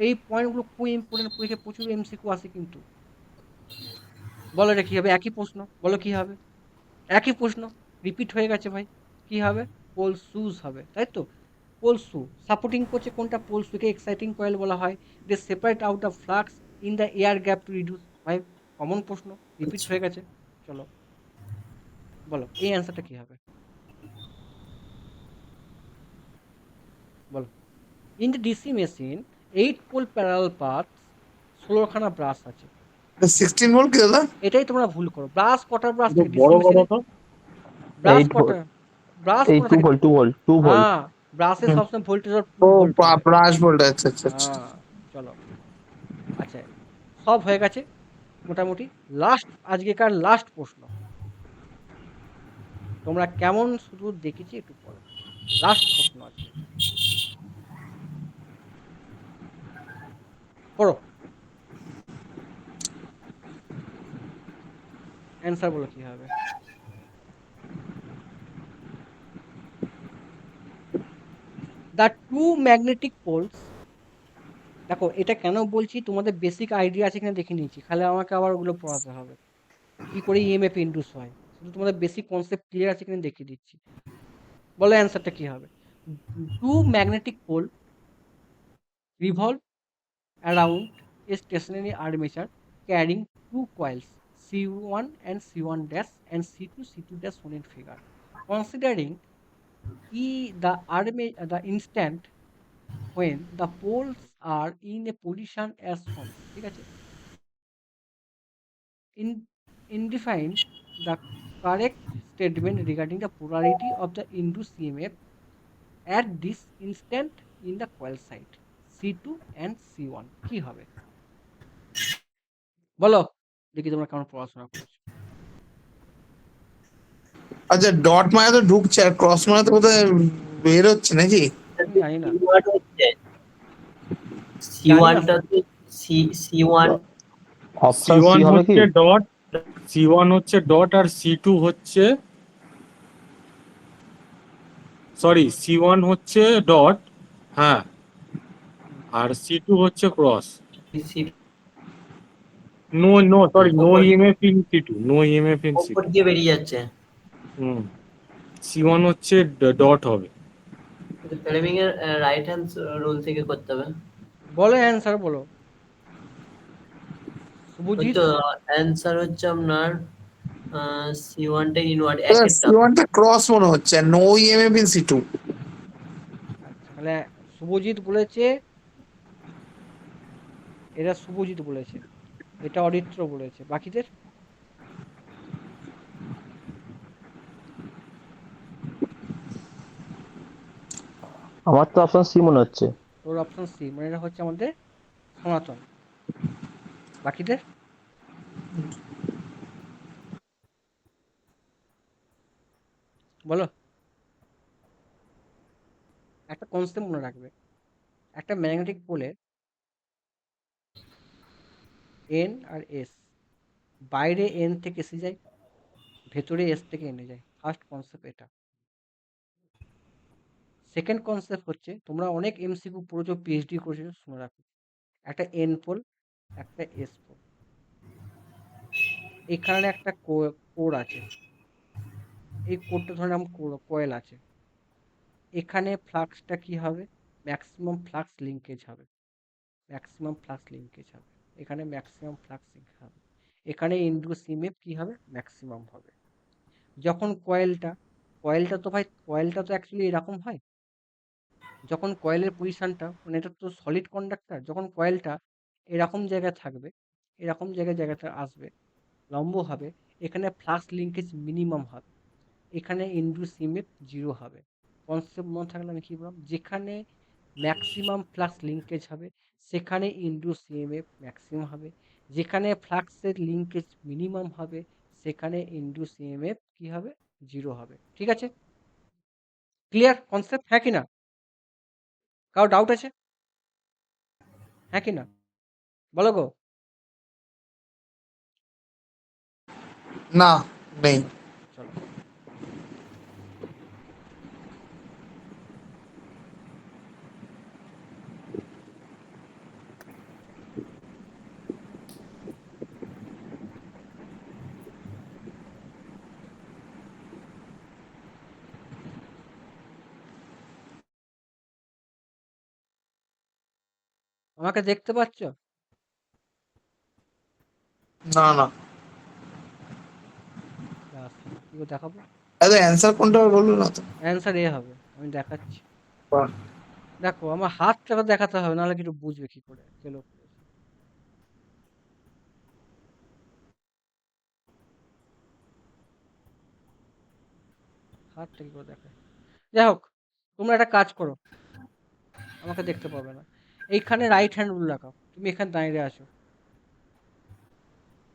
এই পয়েন্টগুলো খুব ইম্পর্টেন্ট, পরীক্ষায় প্রচুর এমসিকিউ আসে কিন্তু। বলো এটা কি হবে? একই প্রশ্ন, বলো কি হবে? একই প্রশ্ন, রিপিট হয়ে গেছে ভাই, কি হবে? পোল শুজ হবে, তাই তো? পোল শু সাপোর্টিং করছে কোনটা? পোল শুকে এক্সাইটিং কয়েল বলা হয়। They separate out the flux in the air gap to reduce, ভাই কমন প্রশ্ন, রিপিট হয়ে গেছে, চলো। বলো এই অ্যান্সারটা কি হবে? বলো। In the DC machine 8 pole parallel path, 16 খানা ব্রাশ আছে। 16 ভোল্ট কি দাদা? এটাই তোমরা ভুল করো। ব্রাশ কটা ব্রাশ একটু থাকে ডিসি বড় মেশিনে? তো। ব্রাশ 8 কটা? ভোল্ট, ব্রাশ এই কটা 2 থাকে? Volt, 2 volt, 2 volt. হ্যাঁ, ব্রাশে হুম। সবসময় ভোল্টেজ 2 ও ভোল্ট হবে। ব্রাশ ভোল্ট, আচ্ছা আচ্ছা আচ্ছা। হ্যাঁ, চলো। আচ্ছা, সব হয়ে গেছে মোটামুটি। লাস্ট, আজকেকার লাস্ট প্রশ্ন। তোমরা কেমন শুধু দেখেছি একটু বলো। লাস্ট প্রশ্ন আজকে। পড়ো। অ্যান্সার বলো কি হবে? The two magnetic poles. দেখো এটা কেন বলছি, তোমাদের বেসিক আইডিয়া আছে কিনা দেখে নিয়েছি, খালি আমাকে আবার ওগুলো পড়াতে হবে কি করে ইএমএফ ইন্ডুস হয়। শুধু তোমাদের বেসিক কনসেপ্ট ক্লিয়ার আছে কিনা দেখিয়ে দিচ্ছি। বলো অ্যান্সারটা কি হবে? Two magnetic pole revolve around a stationary armature carrying two coils C1 and C1 dash and C2 C2 dash shown in figure. Considering the instant when the poles are in a position as shown, ঠিক আছে? In indefine the correct statement regarding the polarity of the induced EMF at this instant in the coil side C2 and C1 কি হবে? বলো দেখি তোমরা কেমন পড়াশোনা করছো। আচ্ছা, ডট মানে তো ঢুকছে আর ক্রস মানে তো কোথায় বের হচ্ছে নাকি? আমি জানি না, C1 হচ্ছে, জানি না C1টা তো C1 অপশন সি C1 হবে কি? হচ্ছে ডট, C1 হচ্ছে ডট আর C2 হচ্ছে, সরি C1 হচ্ছে ডট, হ্যাঁ, আর C2 হচ্ছে cross. C2 no no sorry, no ওপর EMF in C2, no EMF in ওপর C2। দিয়ে বেরিয়ে যাচ্ছে। হুম, C1 হচ্ছে ডট হবে। কিন্তু ফ্লেমিং এর রাইট হ্যান্ড রুল থেকে করতে হবে। বলো অ্যান্সার বলো ওই শুভজিৎ। তো অ্যান্সার হচ্ছে আপনার C1টা ইনওয়ার্ড এক একটা। C1টা ক্রস মনে হচ্ছে, নো ইএমএফ ইন C2। আচ্ছা তাহলে শুভজিৎ বলেছে, এটা শুভজিৎ বলেছে, এটা অরিত্র বলেছে, বাকিদের? আমার তো অপশন সি মনে হচ্ছে। তোর অপশন সি মানে এটা হচ্ছে আমাদের সনাতন, বাকিদের? বলো। একটা কনসেপ্ট মনে রাখবে, একটা ম্যাগনেটিক পোলে এন আর এস, বাইরে এন থেকে এসে যায়, ভেতরে এস থেকে এনে যায়। ফার্স্ট কনসেপ্ট এটা। সেকেন্ড কনসেপ্ট হচ্ছে, তোমরা অনেক এমসিকিউ পড়েছো, পিএইচডি করেছো, শুনে রাখো। একটা এন পোল, একটা এস পোল, এখানে একটা কোর আছে, এই কোরটা ধরে নাম কয়েল আছে। এখানে ফ্লাক্সটা কি হবে? ম্যাক্সিমাম ফ্লাক্স লিঙ্কেজ হবে, ম্যাক্সিমাম ফ্লাক্স লিঙ্কেজ হবে। এখানে ম্যাক্সিমাম ফ্লাক্স লিঙ্কেজ হবে। এখানে ইনডুস ইএমএফ কি হবে? ম্যাক্সিমাম হবে। যখন কয়েলটা তো ভাই, কয়েলটা তো অ্যাকচুয়ালি এরকম হয়। যখন কয়েলের পজিশনটা, মানে এটা তো সলিড কন্ডাক্টর, যখন কয়েলটা এরকম জায়গায় থাকবে, এরকম জায়গাটা আসবে, লম্ব হবে, এখানে ফ্লাক্স লিঙ্কেজ মিনিমাম হবে, এখানে ইনডিউস ইএমএফ জিরো হবে। কনসেপ্ট মনে থাকলে আমি কি বললাম, যেখানে ম্যাক্সিমাম ফ্লাক্স লিঙ্কেজ হবে সেখানে ইনডিউস ইএমএফ ম্যাক্সিমাম হবে, যেখানে ফ্লাক্সের লিঙ্কেজ মিনিমাম হবে সেখানে ইনডিউস ইএমএফ কি হবে? জিরো হবে। ঠিক আছে, ক্লিয়ার কনসেপ্ট, হ্যাঁ কি না? কারো ডাউট আছে? হ্যাঁ কি না? বলো গো। না, নেই। চলো। আমাকে দেখতে পাচ্ছ? না না। ব্যাস। কি করে দেখাবো? আরে অ্যান্সার কোনটা বললো না তো। অ্যান্সার এ হবে, আমি দেখাচ্ছি। বাহ। দেখো আমার হাতটা দেখাতে হবে, নাহলে কিছু বুঝবে কি করে কে লোক করেছে। হাতটা কি করে দেখায়? যাই হোক, তোমরা একটা কাজ করো, আমাকে দেখতে পাবে না। এইখানে রাইট হ্যান্ড রুল রাখো, তুমি এখানে দাঁড়িয়ে আছো।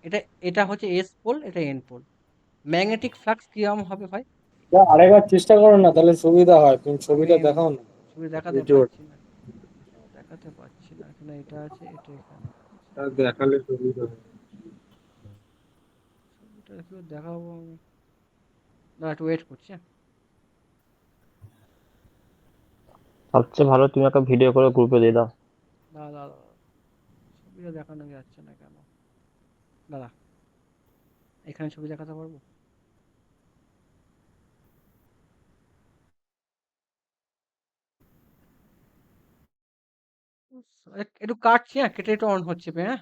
এটা এটা হচ্ছে এস পোল, এটা এন পোল। ম্যাগনেটিক ফ্লাক্স কিরকম হবে ভাই? আরেকবার চেষ্টা করো না, তাহলে সুবিধা হয়। তুমি ছবিটা আমি দেখাও না। ছবি দেখাতে ভিডিওটা পারছি না, দেখাতে পারছি না। এখানে এটা আছে, এটা এখানে আছে। দেখালে সুবিধা হয়। ছবিটা কি করে দেখাবো আমি? না, একটু ওয়েট করছি, হ্যাঁ। সবচেয়ে ভালো তুমি একটা ভিডিও করে গ্রুপে দিয়ে দাও। দাঁড়া দাঁড়া দাঁড়া। ছবিটা দেখানো যাচ্ছে না কেন? দাঁড়া, এখানে ছবি দেখাতে পারবো? একটু কাটছি, হ্যাঁ, কেটে একটু অন হচ্ছে, হ্যাঁ।